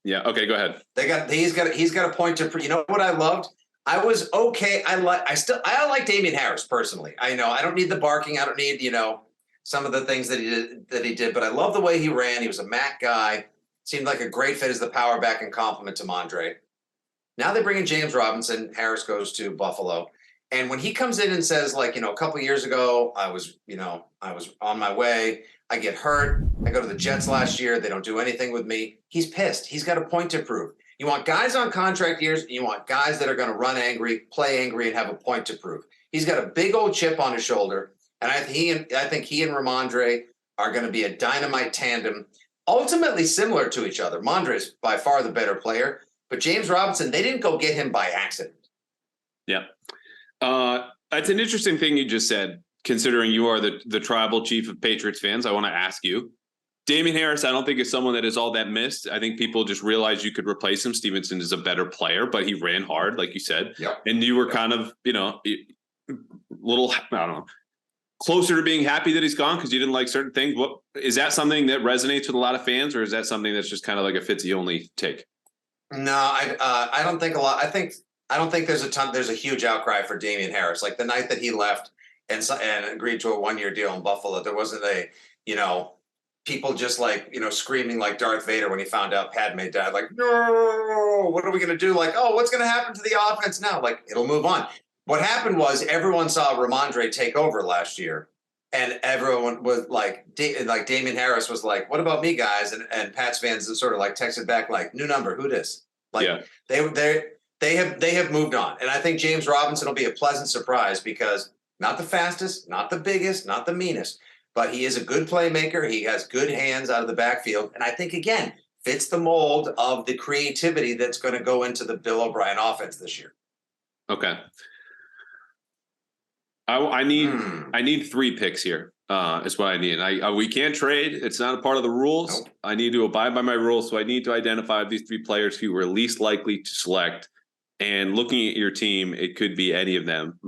Yeah. Okay. Go ahead. He's got a point to. You know what I loved? I was okay. I like Damian Harris personally. I don't need the barking. I don't need some of the things that he did. But I love the way he ran. He was a MAC guy. Seemed like a great fit as the power back and compliment to Mondre. Now they bring in James Robinson. Harris goes to Buffalo. And when he comes in and says, like, a couple of years ago, I was on my way. I get hurt. I go to the Jets last year. They don't do anything with me. He's pissed. He's got a point to prove. You want guys on contract years, and you want guys that are going to run angry, play angry, and have a point to prove. He's got a big old chip on his shoulder. And I think he and Ramondre are going to be a dynamite tandem, ultimately similar to each other. Mondre is by far the better player. But James Robinson, they didn't go get him by accident. Yeah. That's an interesting thing you just said, considering you are the tribal chief of Patriots fans. I want to ask you, Damian Harris, I don't think is someone that is all that missed. I think people just realized you could replace him. Stevenson is a better player, but he ran hard, like you said. Yep. And you were kind of, little, I don't know, closer to being happy that he's gone because you didn't like certain things. What is that something that resonates with a lot of fans, or is that something that's just kind of like a Fitzy only take? No, I don't think a lot. I don't think there's a huge outcry for Damian Harris. Like the night that he left and agreed to a 1-year deal in Buffalo, there wasn't people just screaming like Darth Vader when he found out Padme died. Like, no, what are we going to do? Like, oh, what's going to happen to the offense now? Like, it'll move on. What happened was everyone saw Ramondre take over last year, and everyone was like Damian Harris was like, what about me, guys? And Pats fans sort of like texted back like, new number, who dis? Like, yeah. They have moved on. And I think James Robinson will be a pleasant surprise because not the fastest, not the biggest, not the meanest, but he is a good playmaker. He has good hands out of the backfield. And I think, again, fits the mold of the creativity that's going to go into the Bill O'Brien offense this year. Okay. I need 3 picks here. Is what I need. We can't trade. It's not a part of the rules. Nope. I need to abide by my rules. So I need to identify these 3 players who were least likely to select. And looking at your team, it could be any of them.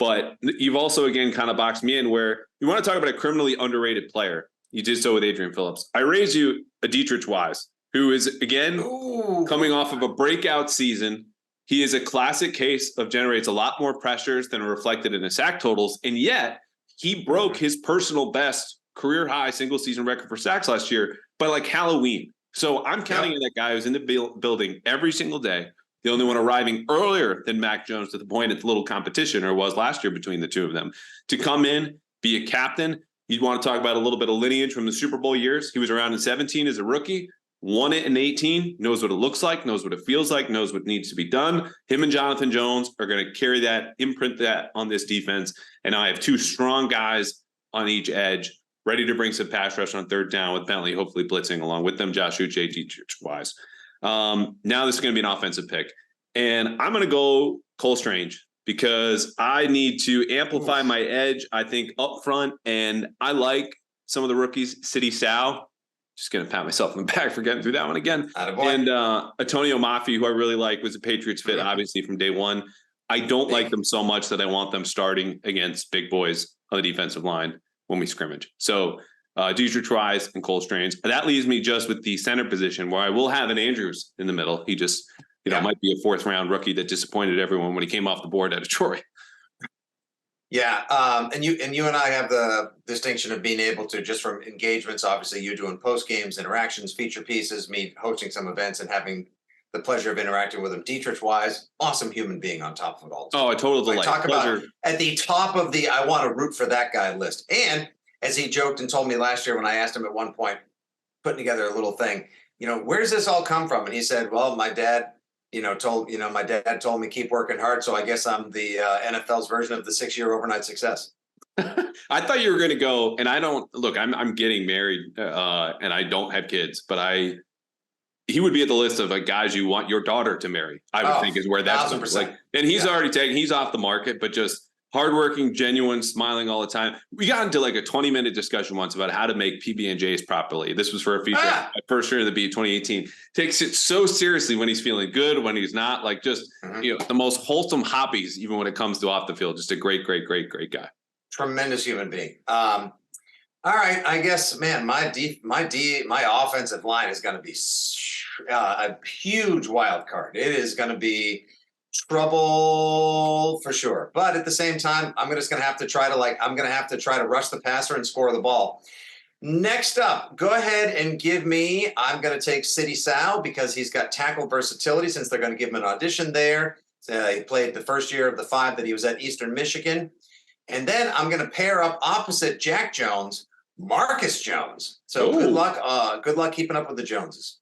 But you've also, again, kind of boxed me in where you want to talk about a criminally underrated player. You did so with Adrian Phillips. I raise you a Dietrich Wise, who is, again, coming off of a breakout season. He is a classic case of generates a lot more pressures than are reflected in his sack totals. And yet he broke his personal best career high single season record for sacks last year by like Halloween. So I'm counting on that guy who's in the building every single day. The only one arriving earlier than Mac Jones to the point it's a little competition, or was last year between the two of them, to come in, be a captain. You'd want to talk about a little bit of lineage from the Super Bowl years. He was around in 17 as a rookie, won it in 18, knows what it looks like, knows what it feels like, knows what needs to be done. Him and Jonathan Jones are going to carry that, imprint that on this defense. And I have two strong guys on each edge, ready to bring some pass rush on third down with Bentley, hopefully blitzing along with them, Josh Uche, Dietrich Wise. Now this is going to be an offensive pick. And I'm going to go Cole Strange because I need to amplify my edge, I think, up front. And I like some of the rookies, City Sal. Just going to pat myself in the back for getting through that one again. And Antonio Mafi, who I really like, was a Patriots fit, obviously, from day one. I don't like them so much that I want them starting against big boys on the defensive line when we scrimmage. So Dietrich Wise and Cole Strange. That leaves me just with the center position where I will have an Andrews in the middle. He just, might be a fourth round rookie that disappointed everyone when he came off the board out of Troy. Yeah. And you and I have the distinction of being able to, just from engagements, obviously you doing post games, interactions, feature pieces, me hosting some events and having the pleasure of interacting with him. Dietrich Wise, awesome human being on top of it all. Oh, a total delight. Talk about at the top of the I want to root for that guy list. And as he joked and told me last year when I asked him at one point, putting together a little thing, where does this all come from? And he said, well, my dad, my dad told me keep working hard. So I guess I'm the NFL's version of the 6-year overnight success. I thought you were going to go, and I don't look, I'm getting married and I don't have kids, but he would be at the list of guys you want your daughter to marry. I would think is where that's like, and he's already taken, he's off the market, but just hardworking, genuine, smiling all the time. We got into like a 20-minute discussion once about how to make PB&Js properly. This was for a feature my first year in the B 2018. Takes it so seriously when he's feeling good, when he's not, like just, the most wholesome hobbies, even when it comes to off the field. Just a great guy. Tremendous human being. All right. I guess, man, my offensive line is going to be a huge wild card. It is going to be trouble for sure. But at the same time, I'm just going to have to try to rush the passer and score the ball. Next up, go ahead and give me, I'm going to take City Sal because he's got tackle versatility since they're going to give him an audition there. He played the first year of the 5 that he was at Eastern Michigan. And then I'm going to pair up opposite Jack Jones, Marcus Jones. So good luck keeping up with the Joneses.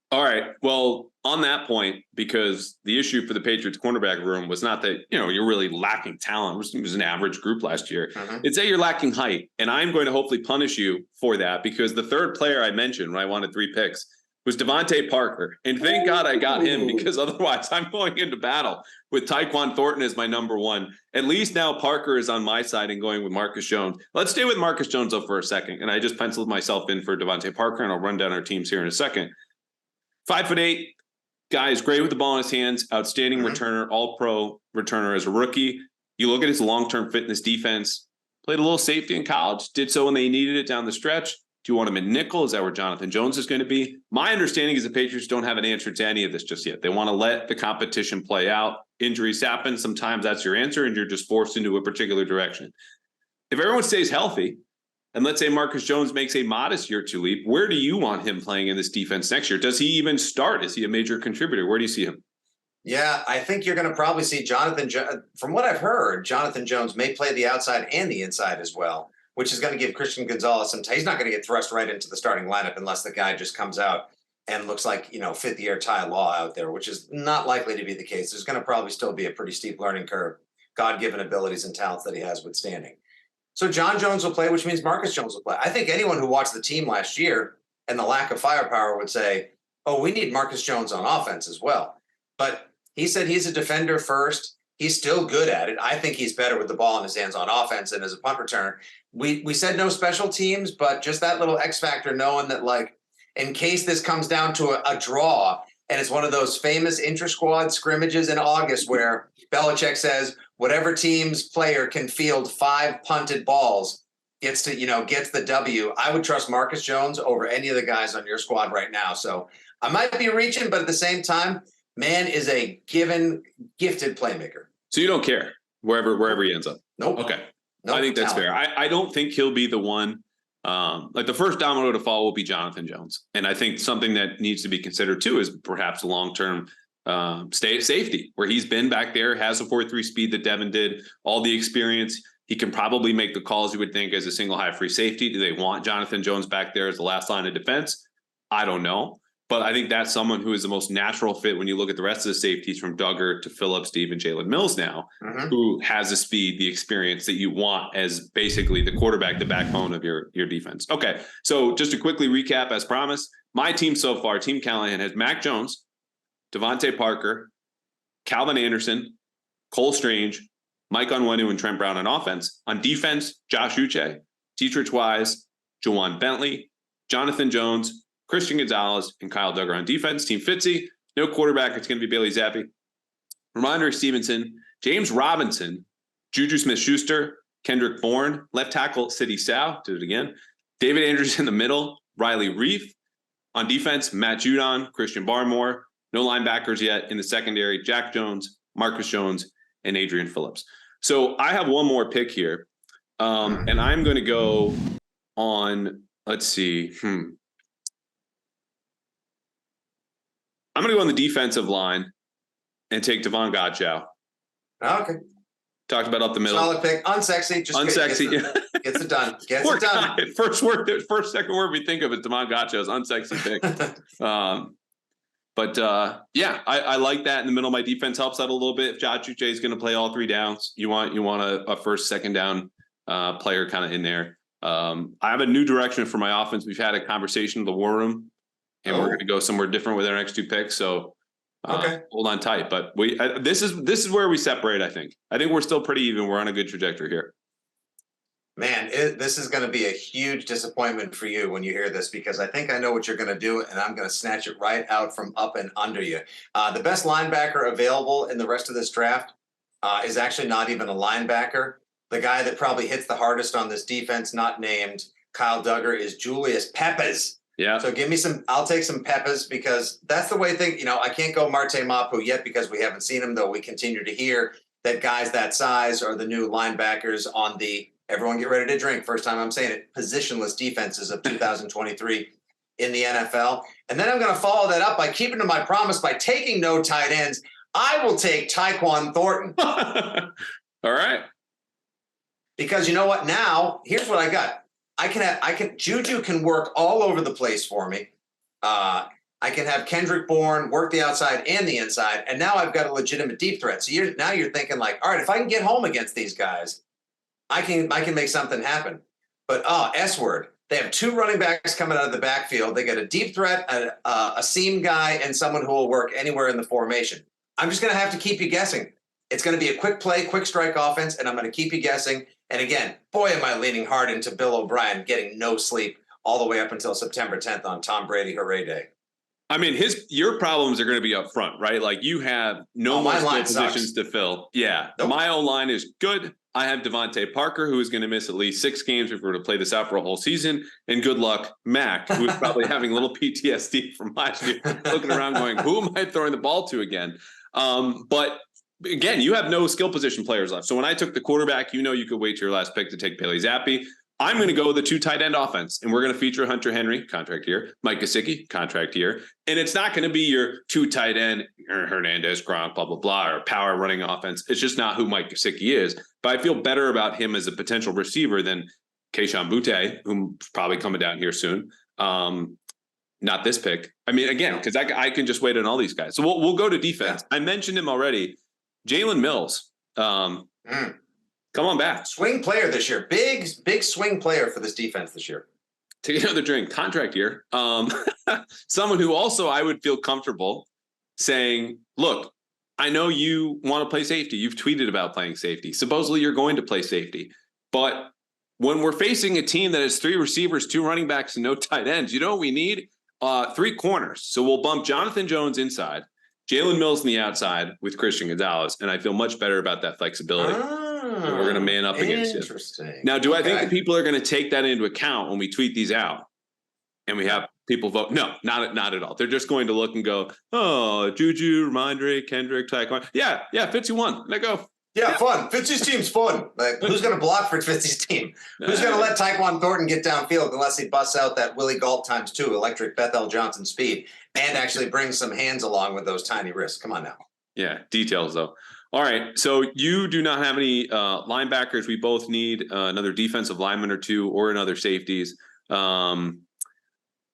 All right. Well, on that point, because the issue for the Patriots cornerback room was not that, you're really lacking talent. It was an average group last year. It's that you're lacking height. And I'm going to hopefully punish you for that because the third player I mentioned when I wanted 3 picks was Devontae Parker. And thank God I got him because otherwise I'm going into battle with Tyquan Thornton as my number 1. At least now Parker is on my side and going with Marcus Jones. Let's stay with Marcus Jones though for a second. And I just penciled myself in for Devontae Parker and I'll run down our teams here in a second. 5'8", guy is great with the ball in his hands, outstanding returner, all-pro returner as a rookie. You look at his long-term fitness defense, played a little safety in college, did so when they needed it down the stretch. Do you want him in nickel? Is that where Jonathan Jones is going to be? My understanding is the Patriots don't have an answer to any of this just yet. They want to let the competition play out. Injuries happen. Sometimes that's your answer, and you're just forced into a particular direction. If everyone stays healthy, and let's say Marcus Jones makes a modest year 2 leap, where do you want him playing in this defense next year? Does he even start? Is he a major contributor? Where do you see him? Yeah, I think you're going to probably see from what I've heard, Jonathan Jones may play the outside and the inside as well, which is going to give Christian Gonzalez some time. He's not going to get thrust right into the starting lineup unless the guy just comes out and looks like, 5th-year Ty Law out there, which is not likely to be the case. There's going to probably still be a pretty steep learning curve, God-given abilities and talents that he has withstanding. So John Jones will play, which means Marcus Jones will play. I think anyone who watched the team last year and the lack of firepower would say, oh, we need Marcus Jones on offense as well. But he said he's a defender first. He's still good at it. I think he's better with the ball in his hands on offense than as a punt returner. We said no special teams, but just that little X factor, knowing that, in case this comes down to a draw, And it's one of those famous intra-squad scrimmages in August where Belichick says whatever team's player can field 5 punted balls gets the W. I would trust Marcus Jones over any of the guys on your squad right now. So I might be reaching, but at the same time, man is a gifted playmaker. So you don't care wherever he ends up? Nope. Okay. Nope. I think that's fair. I don't think he'll be the one. Like the first domino to fall will be Jonathan Jones. And I think something that needs to be considered too is perhaps a long-term safety, where he's been back there, has a 4.3 speed that Devin did, all the experience. He can probably make the calls you would think as a single high free safety. Do they want Jonathan Jones back there as the last line of defense? I don't know. But I think that's someone who is the most natural fit when you look at the rest of the safeties from Duggar to Phillips to even Jalen Mills now, who has the speed, the experience that you want as basically the quarterback, the backbone of your defense. Okay, so just to quickly recap, as promised, my team so far, Team Callahan, has Mac Jones, Devontae Parker, Calvin Anderson, Cole Strange, Mike Onwenu, and Trent Brown on offense. On defense, Josh Uche, Dietrich Wise, Juwan Bentley, Jonathan Jones, Christian Gonzalez, and Kyle Duggar on defense. Team Fitzy, no quarterback. It's going to be Bailey Zappi. Ramondre Stevenson, James Robinson, Juju Smith-Schuster, Kendrick Bourne, left tackle, City Sal, did it again. David Andrews in the middle, Riley Reif. On defense, Matt Judon, Christian Barmore. No linebackers yet in the secondary, Jack Jones, Marcus Jones, and Adrian Phillips. So I have one more pick here, and I'm going to go on, let's see, I'm going to go on the defensive line and take Devon Godchow. Okay. Talked about up the middle. Solid pick. Unsexy. Just unsexy. Gets it done. Gets Poor it done. Guy. Second word we think of is Devon Godchow's unsexy pick. But I like that in the middle. My defense helps out a little bit. If Josh Uche is going to play all 3 downs, you want a first, second down player kind of in there. I have a new direction for my offense. We've had a conversation in the war room. And we're going to go somewhere different with our next 2 picks. So hold on tight. But this is where we separate, I think. I think we're still pretty even. We're on a good trajectory here. Man, this is going to be a huge disappointment for you when you hear this, because I think I know what you're going to do, and I'm going to snatch it right out from up and under you. The best linebacker available in the rest of this draft is actually not even a linebacker. The guy that probably hits the hardest on this defense, not named Kyle Duggar, is Julius Peppers. Yeah. So I'll take some Peppers, because that's the way I can't go Marte Mapu yet because we haven't seen him, though we continue to hear that guys that size are the new linebackers on the, everyone get ready to drink, first time I'm saying it, positionless defenses of 2023 in the NFL. And then I'm going to follow that up by keeping to my promise by taking no tight ends. I will take Tyquan Thornton. All right. Because you know what? Now, here's what I got. Juju can work all over the place for me. I can have Kendrick Bourne work the outside and the inside, and now I've got a legitimate deep threat. So you're thinking like, all right, if I can get home against these guys, I can make something happen. But S word, they have 2 running backs coming out of the backfield. They got a deep threat, a seam guy, and someone who will work anywhere in the formation. I'm just going to have to keep you guessing. It's going to be a quick play, quick strike offense, and I'm going to keep you guessing. And again, boy, am I leaning hard into Bill O'Brien getting no sleep all the way up until September 10th on Tom Brady Hooray Day. I mean, your problems are going to be up front, right? Like you have no more skill positions to fill. Yeah. Nope. My O-line is good. I have Devontae Parker, who is going to miss at least 6 games if we were to play this out for a whole season. And good luck, Mac, who is probably having a little PTSD from last year, looking around going, who am I throwing the ball to again? But again, you have no skill position players left. So when I took the quarterback, you could wait to your last pick to take Bailey Zappi. I'm going to go with the 2 tight end offense, and we're going to feature Hunter Henry, contract year, Mike Gesicki, contract year. And it's not going to be your 2 tight end, Hernandez, Gronk, blah, blah, blah, or power running offense. It's just not who Mike Gesicki is. But I feel better about him as a potential receiver than Kayshon Boutte, who's probably coming down here soon. Not this pick. I mean, again, because I can just wait on all these guys. So we'll go to defense. I mentioned him already. Jalen Mills. Come on back. Swing player this year. Big swing player for this defense this year. Take another drink. Contract year. Someone who also I would feel comfortable saying, look, I know you want to play safety. You've tweeted about playing safety. Supposedly you're going to play safety. But when we're facing a team that has 3 receivers, 2 running backs, and no tight ends, you know what we need? Three corners. So we'll bump Jonathan Jones inside, Jalen Mills on the outside with Christian Gonzalez, and I feel much better about that flexibility. We're going to man up against it. Interesting. Now, do I think that people are going to take that into account when we tweet these out and we have people vote? No, not at all. They're just going to look and go, oh, Juju, Ramondre, Kendrick, Tyquan. Yeah, Fitzy won. Let go. Yeah, fun. Fitzy's team's fun. Like, who's going to block for Fitzy's team? Who's going to let Tyquan Thornton get downfield unless he busts out that Willie Galt ×2 electric Bethel Johnson speed and actually bring some hands along with those tiny wrists? Come on now. Yeah, details though. All right, so you do not have any linebackers. We both need another defensive lineman or two or another safeties. Boy,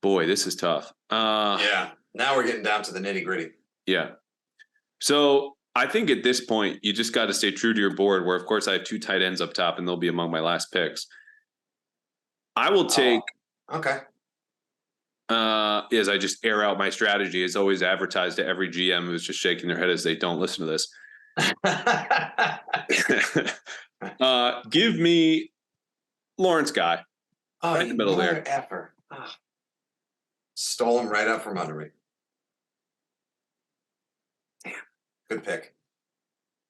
this is tough. Yeah, now we're getting down to the nitty gritty. Yeah. So I think at this point, you just got to stay true to your board where, of course, I have two tight ends up top and they'll be among my last picks. I will take. Okay. As I just air out my strategy, as always advertised to every GM who's just shaking their head as they don't listen to this. Give me Lawrence Guy. Oh, right in the middle there. Effort. Oh. Stole him right up from under me. Damn. Good pick.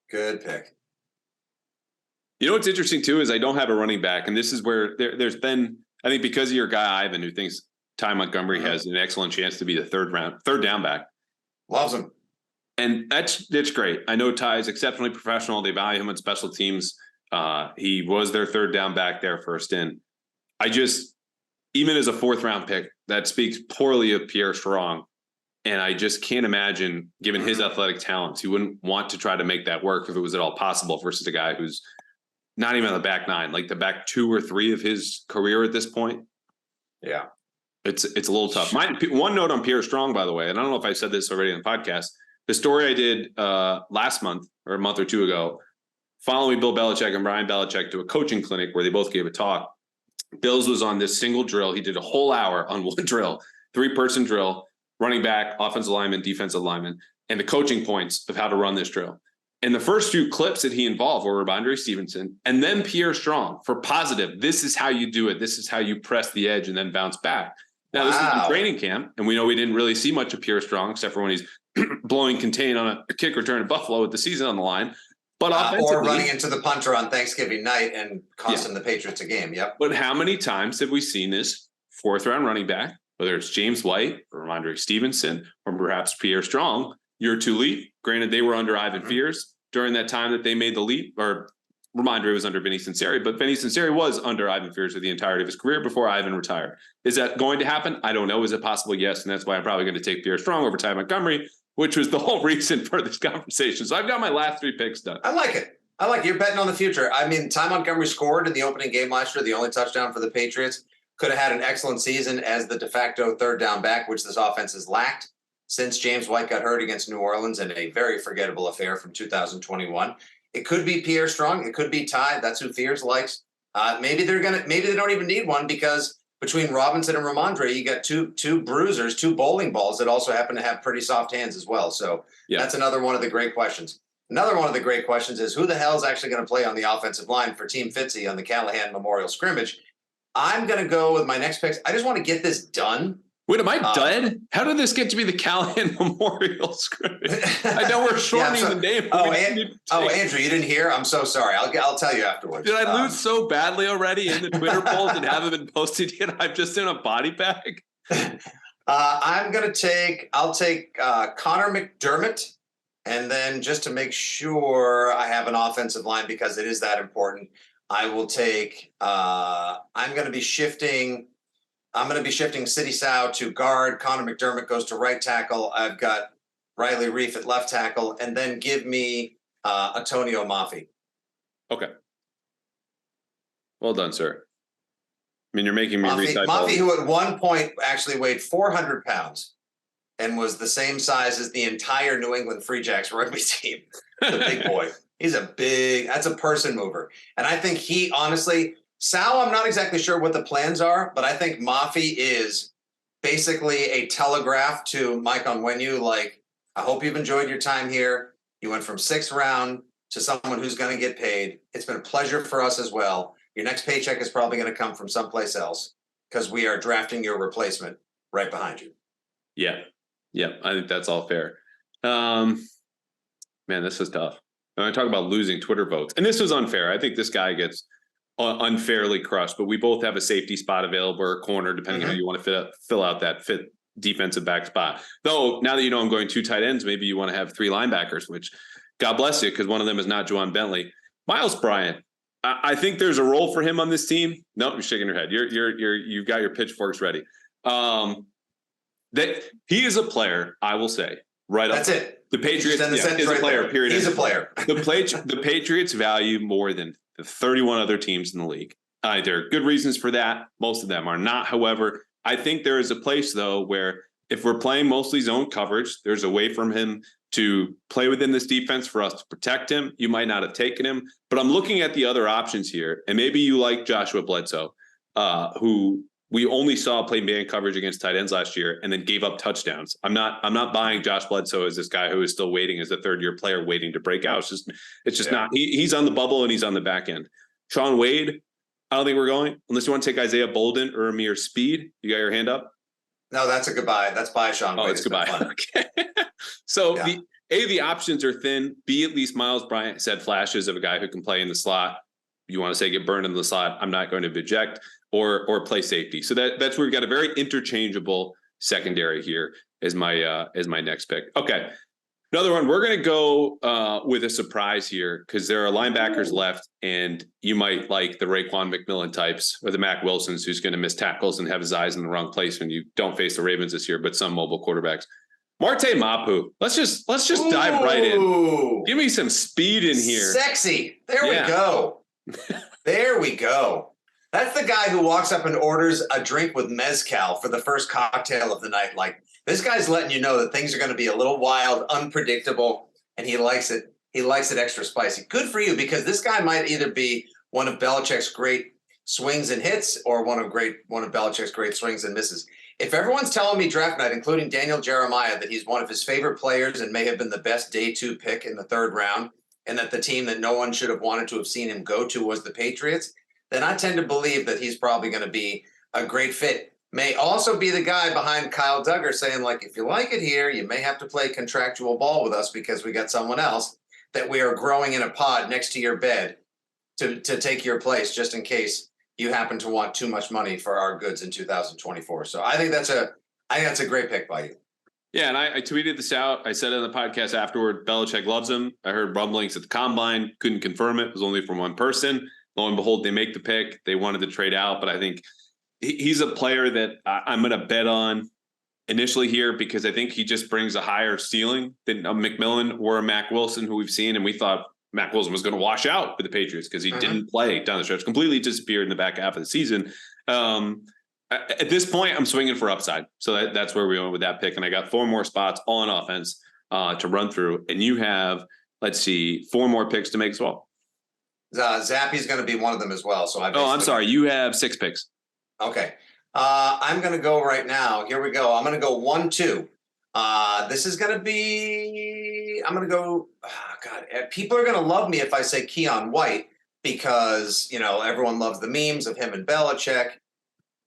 Good pick. You know what's interesting too is I don't have a running back, and this is where there's been, I think, because of your guy Ivan, who thinks Ty Montgomery has an excellent chance to be the third down back. Loves him. And that's great. I know Ty is exceptionally professional. They value him on special teams. He was their third down back there first in. I just, even as a fourth round pick, that speaks poorly of Pierre Strong. And I just can't imagine, given his athletic talents, he wouldn't want to try to make that work if it was at all possible versus a guy who's not even on the back nine, like the back 2 or 3 of his career at this point. Yeah. It's a little tough. One note on Pierre Strong, by the way, and I don't know if I said this already on the podcast, the story I did last month or a month or two ago, following Bill Belichick and Brian Belichick to a coaching clinic where they both gave a talk. Bills was on this single drill. He did a whole hour on one drill, 3-person drill, running back, offensive lineman, defensive lineman, and the coaching points of how to run this drill. And the first few clips that he involved were Ramondre Stevenson and then Pierre Strong for positive. This is how you do it. This is how you press the edge and then bounce back. Now, This is in training camp, and we know we didn't really see much of Pierre Strong except for when he's blowing contain on a kick return at Buffalo with the season on the line. But offensively, or running into the punter on Thanksgiving night and costing the Patriots a game. Yep. But how many times have we seen this fourth-round running back, whether it's James White or Ramondre Stevenson or perhaps Pierre Strong, year 2 leap? Granted, they were under Ivan Fears during that time that they made the leap, or Ramondre was under Vinny Cincinnati, but Vinny Cincinnati was under Ivan Fears for the entirety of his career before Ivan retired. Is that going to happen? I don't know. Is it possible? Yes. And that's why I'm probably going to take Pierre Strong over Ty Montgomery, which was the whole reason for this conversation. So I've got my last 3 picks done. I like it. You're betting on the future. I mean, Ty Montgomery scored in the opening game last year, the only touchdown for the Patriots. Could have had an excellent season as the de facto third down back, which this offense has lacked since James White got hurt against New Orleans in a very forgettable affair from 2021. It could be Pierre Strong. It could be Ty. That's who Fears likes. Maybe they don't even need one because between Robinson and Ramondre, you got two bruisers, 2 bowling balls that also happen to have pretty soft hands as well. So That's another one of the great questions. Another one of the great questions is who the hell is actually going to play on the offensive line for Team Fitzy on the Callahan Memorial Scrimmage? I'm going to go with my next picks. I just want to get this done. Wait, am I dead? How did this get to be the Callahan Memorial Scrimmage? I know we're shortening the name. Andrew, you didn't hear? I'm so sorry. I'll tell you afterwards. Did I lose so badly already in the Twitter polls and haven't been posted yet? I'm just in a body bag. I'll take Connor McDermott. And then just to make sure I have an offensive line because it is that important, I will take I'm going to be shifting City Sow to guard. Connor McDermott goes to right tackle. I've got Riley Reif at left tackle, and then give me Antonio Mafi. Okay. Well done, sir. I mean, you're making me retype. Mafi, who at one point actually weighed 400 pounds and was the same size as the entire New England Free Jacks rugby team. The big boy. That's a person mover. And I think Sal, I'm not exactly sure what the plans are, but I think Mafi is basically a telegraph to Mike Onwenu. Like, I hope you've enjoyed your time here. You went from 6th round to someone who's going to get paid. It's been a pleasure for us as well. Your next paycheck is probably going to come from someplace else because we are drafting your replacement right behind you. Yeah. Yeah. I think that's all fair. Man, this is tough. When I talk about losing Twitter votes, and this was unfair. I think this guy gets unfairly crushed, but we both have a safety spot available or a corner, depending on how you want to fill out that fit defensive back spot. Though, now that you know I'm going 2 tight ends, maybe you want to have 3 linebackers, which God bless you, because one of them is not Juwan Bentley. Miles Bryant, I think there's a role for him on this team. Nope, you're shaking your head. You've got your pitchforks ready. That he is a player, I will say. Right up. That's it. The Patriots is a player, period. He's a player. The Patriots value more than the 31 other teams in the league. There are good reasons for that. Most of them are not. However, I think there is a place, though, where if we're playing mostly zone coverage, there's a way for him to play within this defense for us to protect him. You might not have taken him, but I'm looking at the other options here. And maybe you like Joshua Bledsoe, who we only saw play man coverage against tight ends last year and then gave up touchdowns. I'm not buying Josh Bledsoe as this guy who is still waiting as a third-year player waiting to break out. It's just not. He's on the bubble and he's on the back end. Sean Wade, I don't think we're going unless you want to take Isaiah Bolden or Amir Speed. You got your hand up? No, that's a goodbye. That's bye, Sean Wade. Oh, it's goodbye. Okay. So the options are thin. B, at least Miles Bryant said flashes of a guy who can play in the slot. You want to say get burned in the slot, I'm not going to object, or play safety. So that's where we've got a very interchangeable secondary here as my next pick. Okay. Another one, we're going to go with a surprise here because there are linebackers left, and you might like the Raekwon McMillan types or the Mac Wilsons, who's going to miss tackles and have his eyes in the wrong place when you don't face the Ravens this year, but some mobile quarterbacks. Marte Mapu, let's just dive right in. Give me some speed in here. Sexy. There we go. There we go. That's the guy who walks up and orders a drink with mezcal for the first cocktail of the night. Like, this guy's letting you know that things are going to be a little wild, unpredictable, and he likes it. He likes it extra spicy. Good for you, because this guy might either be one of Belichick's great swings and hits or one of Belichick's great swings and misses. If everyone's telling me draft night, including Daniel Jeremiah, that he's one of his favorite players and may have been the best day 2 pick in the 3rd round, and that the team that no one should have wanted to have seen him go to was the Patriots, then I tend to believe that he's probably going to be a great fit. May also be the guy behind Kyle Duggar saying, like, if you like it here, you may have to play contractual ball with us because we got someone else that we are growing in a pod next to your bed to take your place just in case you happen to want too much money for our goods in 2024. So I think that's a great pick by you. Yeah, and I tweeted this out. I said it on the podcast afterward, Belichick loves him. I heard rumblings at the Combine, couldn't confirm it. It was only from one person. Lo and behold, they make the pick. They wanted to trade out, but I think he's a player that I'm going to bet on initially here because I think he just brings a higher ceiling than a McMillan or a Mac Wilson, who we've seen. And we thought Mac Wilson was going to wash out for the Patriots because he didn't play down the stretch, completely disappeared in the back half of the season. At this point, I'm swinging for upside. So that's where we went with that pick. And I got 4 more spots all on offense to run through. And you have, 4 more picks to make as well. Zappy's going to be one of them as well. So I'm sorry. You have 6 picks. Okay. I'm going to go right now. Here we go. I'm going to go 1-2. This is going to be, I'm going to go, people are going to love me if I say Keon White because, everyone loves the memes of him and Belichick.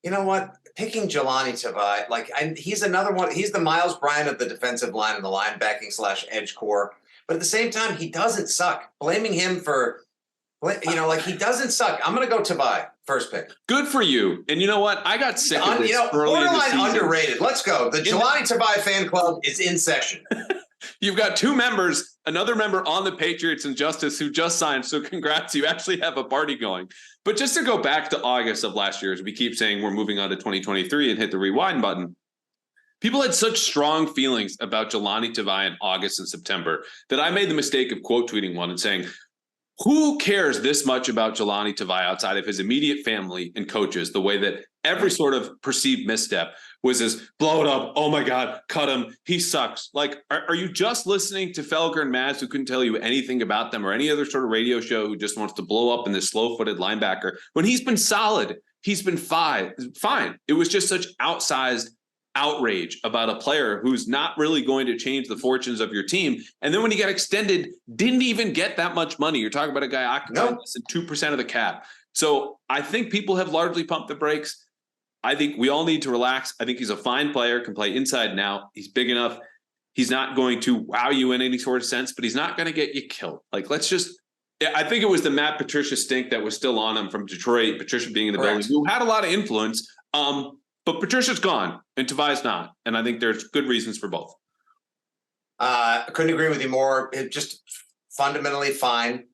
You know what? Picking Jelani Tavai, he's another one. He's the Miles Bryant of the defensive line and the linebacking/edge core. But at the same time, he doesn't suck. Blaming him for, he doesn't suck. I'm going to go Tavai, first pick. Good for you. And you know what? I got sick of this early in the season. Borderline underrated. Let's go. The Jelani Tavai fan club is in session. You've got 2 members, another member on the Patriots and Justice who just signed. So congrats. You actually have a party going. But just to go back to August of last year, as we keep saying we're moving on to 2023 and hit the rewind button, people had such strong feelings about Jelani Tavai in August and September that I made the mistake of quote tweeting one and saying, who cares this much about Jelani Tavai outside of his immediate family and coaches, the way that every sort of perceived misstep was this blow it up. Oh my God, cut him. He sucks. Are you just listening to Felger and Maz, who couldn't tell you anything about them, or any other sort of radio show who just wants to blow up in this slow-footed linebacker when he's been solid? He's been fine. It was just such outsized outrage about a player who's not really going to change the fortunes of your team. And then when he got extended, didn't even get that much money. You're talking about a guy occupying less than 2% of the cap. So I think people have largely pumped the brakes. I think we all need to relax. I think he's a fine player, can play inside and out. He's big enough. He's not going to wow you in any sort of sense, but he's not going to get you killed. Like, I think it was the Matt Patricia stink that was still on him from Detroit, Patricia being in the building, who had a lot of influence. But Patricia's gone and Tavai's not. And I think there's good reasons for both. I couldn't agree with you more. It just fundamentally fine,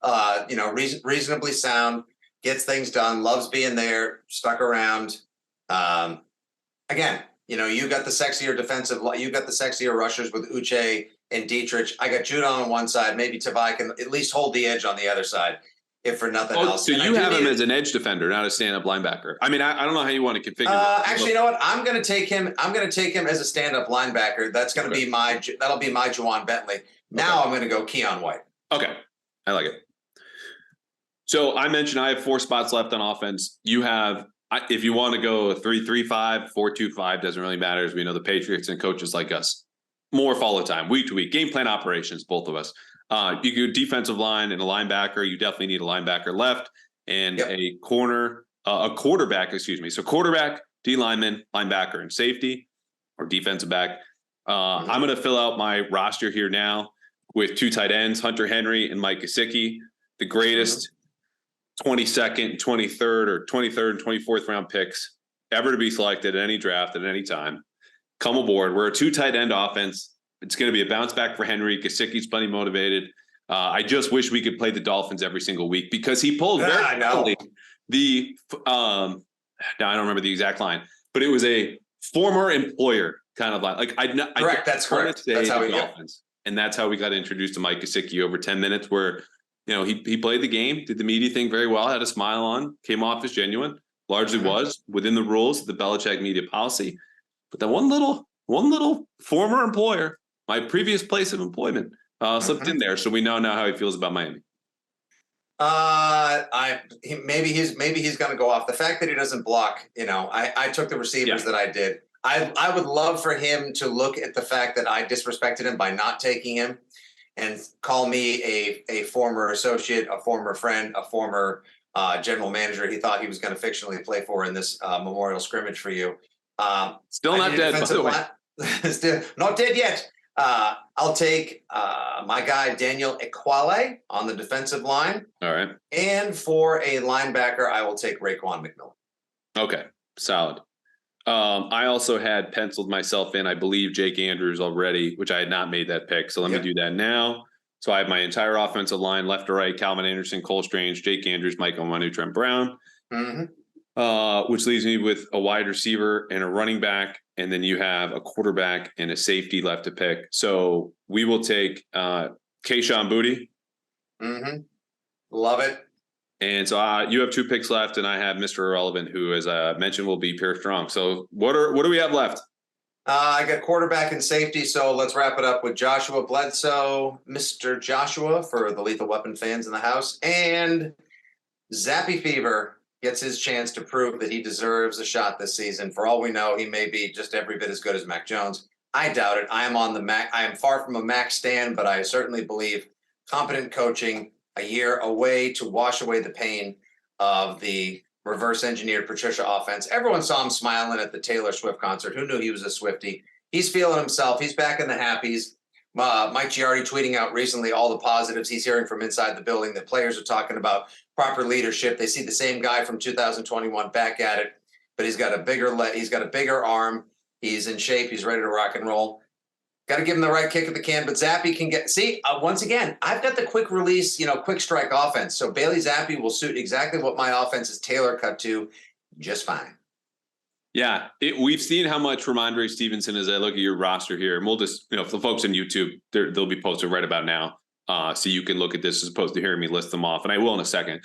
reasonably sound, gets things done, loves being there, stuck around. Again, you got the sexier rushers with Uche and Dietrich. I got Judon on one side. Maybe Tavai can at least hold the edge on the other side, if for nothing else. So you have him as an edge defender, not a stand-up linebacker. I mean, I don't know how you want to configure that. Actually, you know what? I'm going to take him as a stand-up linebacker. That's going to be that'll be my Juwan Bentley. Now I'm going to go Keon White. Okay. I like it. So I mentioned I have 4 spots left on offense. You have, if you want to go 3-3-5, 4-2-5, doesn't really matter. As we know, the Patriots and coaches like us more follow time, week to week, game plan operations, both of us. You go defensive line and a linebacker. You definitely need a linebacker left and a quarterback, excuse me. So quarterback, D lineman, linebacker, and safety or defensive back. I'm going to fill out my roster here now with 2 tight ends, Hunter Henry and Mike Gesicki, the greatest 22nd, 23rd, or 23rd and 24th round picks ever to be selected at any draft at any time. Come aboard. We're a 2 tight end offense. It's going to be a bounce back for Henry. Gesicki's plenty motivated. I just wish we could play the Dolphins every single week because he pulled now I don't remember the exact line, but it was a former employer kind of line. Correct. That's correct. That's how we Dolphins. And that's how we got introduced to Mike Gesicki over 10 minutes where, he played the game, did the media thing very well, had a smile on, came off as genuine, largely was within the rules of the Belichick media policy. But that one little former employer, my previous place of employment, slipped in there. So we know now how he feels about Miami. Maybe he's going to go off. The fact that he doesn't block, I took the receivers that I did. I would love for him to look at the fact that I disrespected him by not taking him and call me a former associate, a former friend, a former general manager he thought he was going to fictionally play for in this memorial scrimmage for you. Still not dead, by the way. Still not dead yet. I'll take my guy Daniel Equale on the defensive line. All right. And for a linebacker, I will take Raekwon McMillan. Okay, solid. I also had penciled myself in, I believe, Jake Andrews already, which I had not made that pick. So let me do that now. So I have my entire offensive line, left to right, Calvin Anderson, Cole Strange, Jake Andrews, Michael Manu, Trent Brown, which leaves me with a wide receiver and a running back. And then you have a quarterback and a safety left to pick. So we will take Kayshon Boutte. Love it. And so you have 2 picks left, and I have Mr. Irrelevant, who, as I mentioned, will be Pierre Strong. So what do we have left? I got quarterback and safety, so let's wrap it up with Joshua Bledsoe, Mr. Joshua, for the Lethal Weapon fans in the house. And Zappy Fever gets his chance to prove that he deserves a shot this season. For all we know, he may be just every bit as good as Mac Jones. I doubt it. I am far from a Mac stan, but I certainly believe competent coaching, a year away to wash away the pain of the reverse engineered Patricia offense. Everyone saw him smiling at the Taylor Swift concert. Who knew he was a Swiftie? He's feeling himself. He's back in the happies. Mike Giardi tweeting out recently all the positives he's hearing from inside the building. The players are talking about proper leadership. They see the same guy from 2021 back at it, but he's got a bigger arm. He's in shape. He's ready to rock and roll. Got to give him the right kick at the can, but Zappy can once again, I've got the quick release, quick strike offense. So Bailey Zappy will suit exactly what my offense is tailor cut to just fine. Yeah, we've seen how much Ramondre Stevenson, as I look at your roster here, and we'll just, for the folks on YouTube, they'll be posted right about now. So you can look at this as opposed to hearing me list them off. And I will in a second.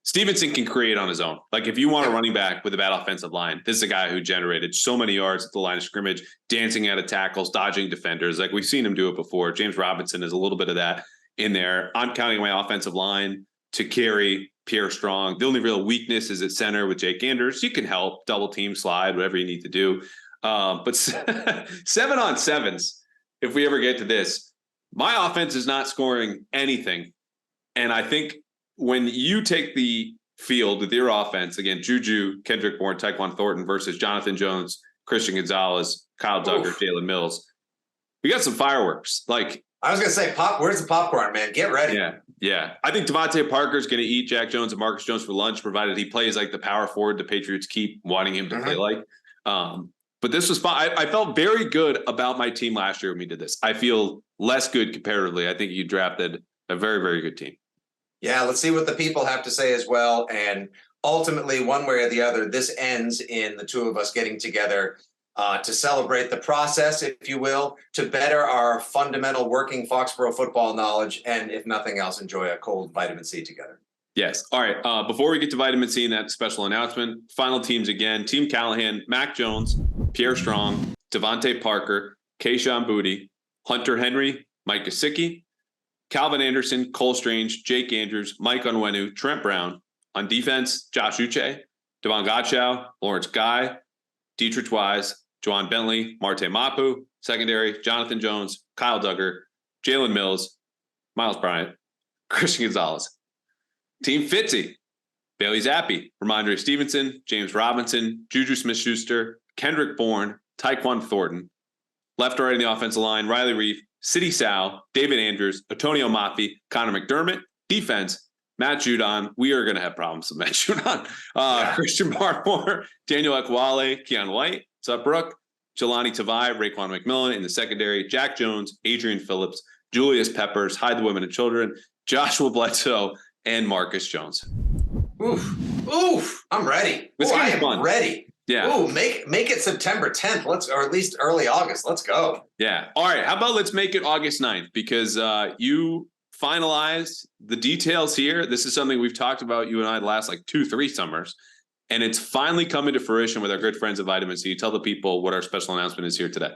Stevenson can create on his own. Like if you want a running back with a bad offensive line, this is a guy who generated so many yards at the line of scrimmage, dancing out of tackles, dodging defenders. Like we've seen him do it before. James Robinson is a little bit of that in there. I'm counting my offensive line to carry Pierre Strong. The only real weakness is at center with Jake Andrews. You can help, double team, slide, whatever you need to do. But 7-on-7s, if we ever get to this, my offense is not scoring anything. And I think when you take the field with your offense. Again, Juju, Kendrick Bourne, Tyquan Thornton versus Jonathan Jones, Christian Gonzalez, Kyle Duggar, Jalen Mills. We got some fireworks. Like, I was going to say, where's the popcorn, man? Get ready. Yeah. I think Devontae Parker's going to eat Jack Jones and Marcus Jones for lunch, provided he plays like the power forward the Patriots keep wanting him to play like. But this was fun. I felt very good about my team last year when we did this. I feel less good comparatively. I think you drafted a very, very good team. Yeah, let's see what the people have to say as well. And ultimately, one way or the other, this ends in the two of us getting together to celebrate the process, if you will, to better our fundamental working Foxboro football knowledge, and if nothing else, enjoy a cold vitamin C together. Yes. All right. Before we get to vitamin C and that special announcement, final teams again. Team Callahan, Mac Jones, Pierre Strong, Devontae Parker, Kayshon Boutte, Hunter Henry, Mike Gesicki, Calvin Anderson, Cole Strange, Jake Andrews, Mike Onwenu, Trent Brown. On defense, Josh Uche, Devon Gottschall, Lawrence Guy, Dietrich Wise, Juwan Bentley, Marte Mapu. Secondary, Jonathan Jones, Kyle Duggar, Jalen Mills, Miles Bryant, Christian Gonzalez. Team Fitzy, Bailey Zappi, Ramondre Stevenson, James Robinson, Juju Smith-Schuster, Kendrick Bourne, Tyquan Thornton. Left or right in the offensive line, Riley Reif, City Sal, David Andrews, Antonio Mafi, Connor McDermott. Defense, Matt Judon. We are going to have problems with Matt Judon. Christian Barmore, Daniel Ekwale, Keon White, Sup Brooke, Jelani Tavai, Raekwon McMillan in the secondary, Jack Jones, Adrian Phillips, Julius Peppers, Hide the Women and Children, Joshua Bledsoe, and Marcus Jones. Oof. I'm ready. I am ready. Yeah. Ooh, make it September 10th. Or at least early August. Let's go. Yeah. All right. How about let's make it August 9th? Because you finalized the details here. This is something we've talked about, you and I, the last like 2-3 summers. And it's finally coming to fruition with our good friends at Vitamin C. Tell the people what our special announcement is here today.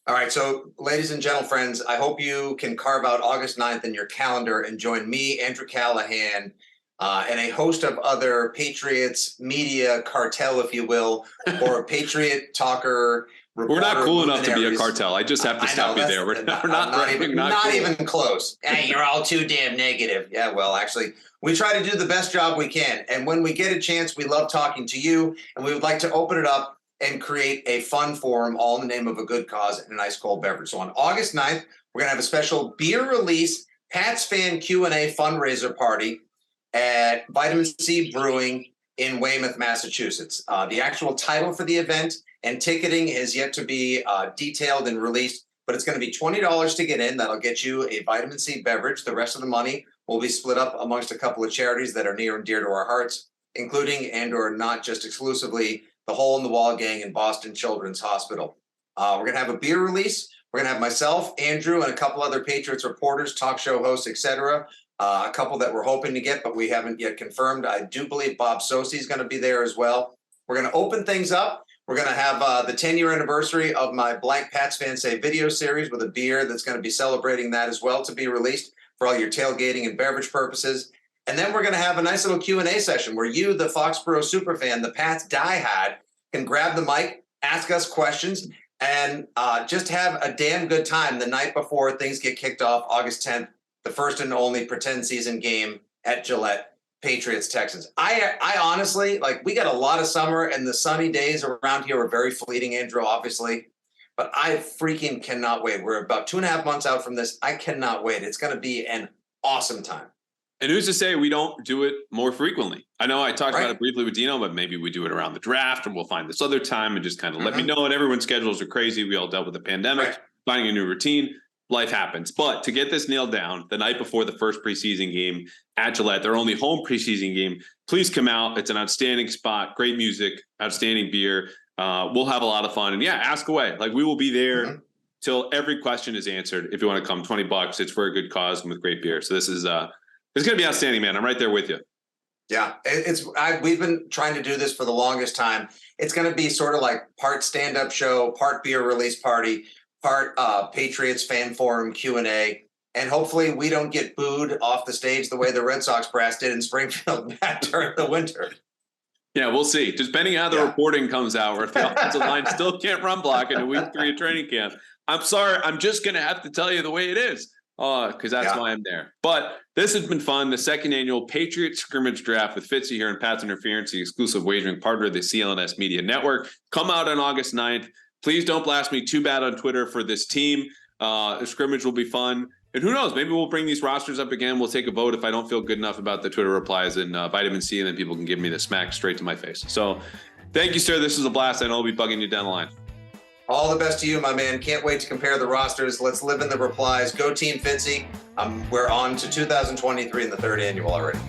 All right. So, ladies and gentle friends, I hope you can carve out August 9th in your calendar and join me, Andrew Callahan, and a host of other Patriots media cartel, if you will, or Patriot talker. We're not cool enough to be a cartel. I just have to stop you there. We're not even close. Hey, you're all too damn negative. Yeah, well, actually, we try to do the best job we can. And when we get a chance, we love talking to you. And we would like to open it up and create a fun forum, all in the name of a good cause and a nice cold beverage. So on August 9th, we're going to have a special beer release Pats fan Q&A fundraiser party at Vitamin C Brewing in Weymouth, Massachusetts. The actual title for the event and ticketing is yet to be detailed and released, but it's going to be $20 to get in. That'll get you a vitamin C beverage. The rest of the money will be split up amongst a couple of charities that are near and dear to our hearts, including and or not just exclusively the Hole in the Wall Gang in Boston Children's Hospital. We're going to have a beer release. We're going to have myself, Andrew, and a couple other Patriots reporters, talk show hosts, etc. A couple that we're hoping to get, but we haven't yet confirmed. I do believe Bob Sosi is going to be there as well. We're going to open things up. We're going to have the 10-year anniversary of my Blank Pats Fan Say video series with a beer that's going to be celebrating that as well, to be released for all your tailgating and beverage purposes. And then we're going to have a nice little Q&A session where you, the Foxboro superfan, the Pats diehard, can grab the mic, ask us questions, and just have a damn good time the night before things get kicked off, August 10th, the first and only pretend season game at Gillette, Patriots Texans. I honestly, we got a lot of summer, and the sunny days around here are very fleeting, Andrew, obviously. But I freaking cannot wait. We're about 2.5 months out from this. I cannot wait. It's going to be an awesome time. And who's to say we don't do it more frequently? I know I talked about it briefly with Dino, but maybe we do it around the draft, and we'll find this other time and just kind of let me know. And everyone's schedules are crazy. We all dealt with the pandemic, finding a new routine. Life happens. But to get this nailed down the night before the first preseason game at Gillette, their only home preseason game, please come out. It's an outstanding spot, great music, outstanding beer. We'll have a lot of fun. And yeah, ask away. We will be there till every question is answered. If you want to come, $20. It's for a good cause and with great beer. So this is it's going to be outstanding, man. I'm right there with you. Yeah, we've been trying to do this for the longest time. It's going to be sort of like part stand-up show, part beer release party, part Patriots fan forum Q&A, and hopefully we don't get booed off the stage the way the Red Sox brass did in Springfield back during the winter. Yeah, we'll see. Just depending on how the reporting comes out, or if the offensive line still can't run block in week 3 of training camp. I'm sorry. I'm just going to have to tell you the way it is. because that's why I'm there. But this has been fun. The second annual Patriots Scrimmage Draft with Fitzy here in Pats Interference, the exclusive wagering partner of the CLNS Media Network. Come out on August 9th. Please don't blast me too bad on Twitter for this team. The scrimmage will be fun. And who knows, maybe we'll bring these rosters up again. We'll take a vote if I don't feel good enough about the Twitter replies and vitamin C, and then people can give me the smack straight to my face. So thank you, sir. This was a blast. I know I'll be bugging you down the line. All the best to you, my man. Can't wait to compare the rosters. Let's live in the replies. Go Team Fitzy. We're on to 2023 in the third annual already.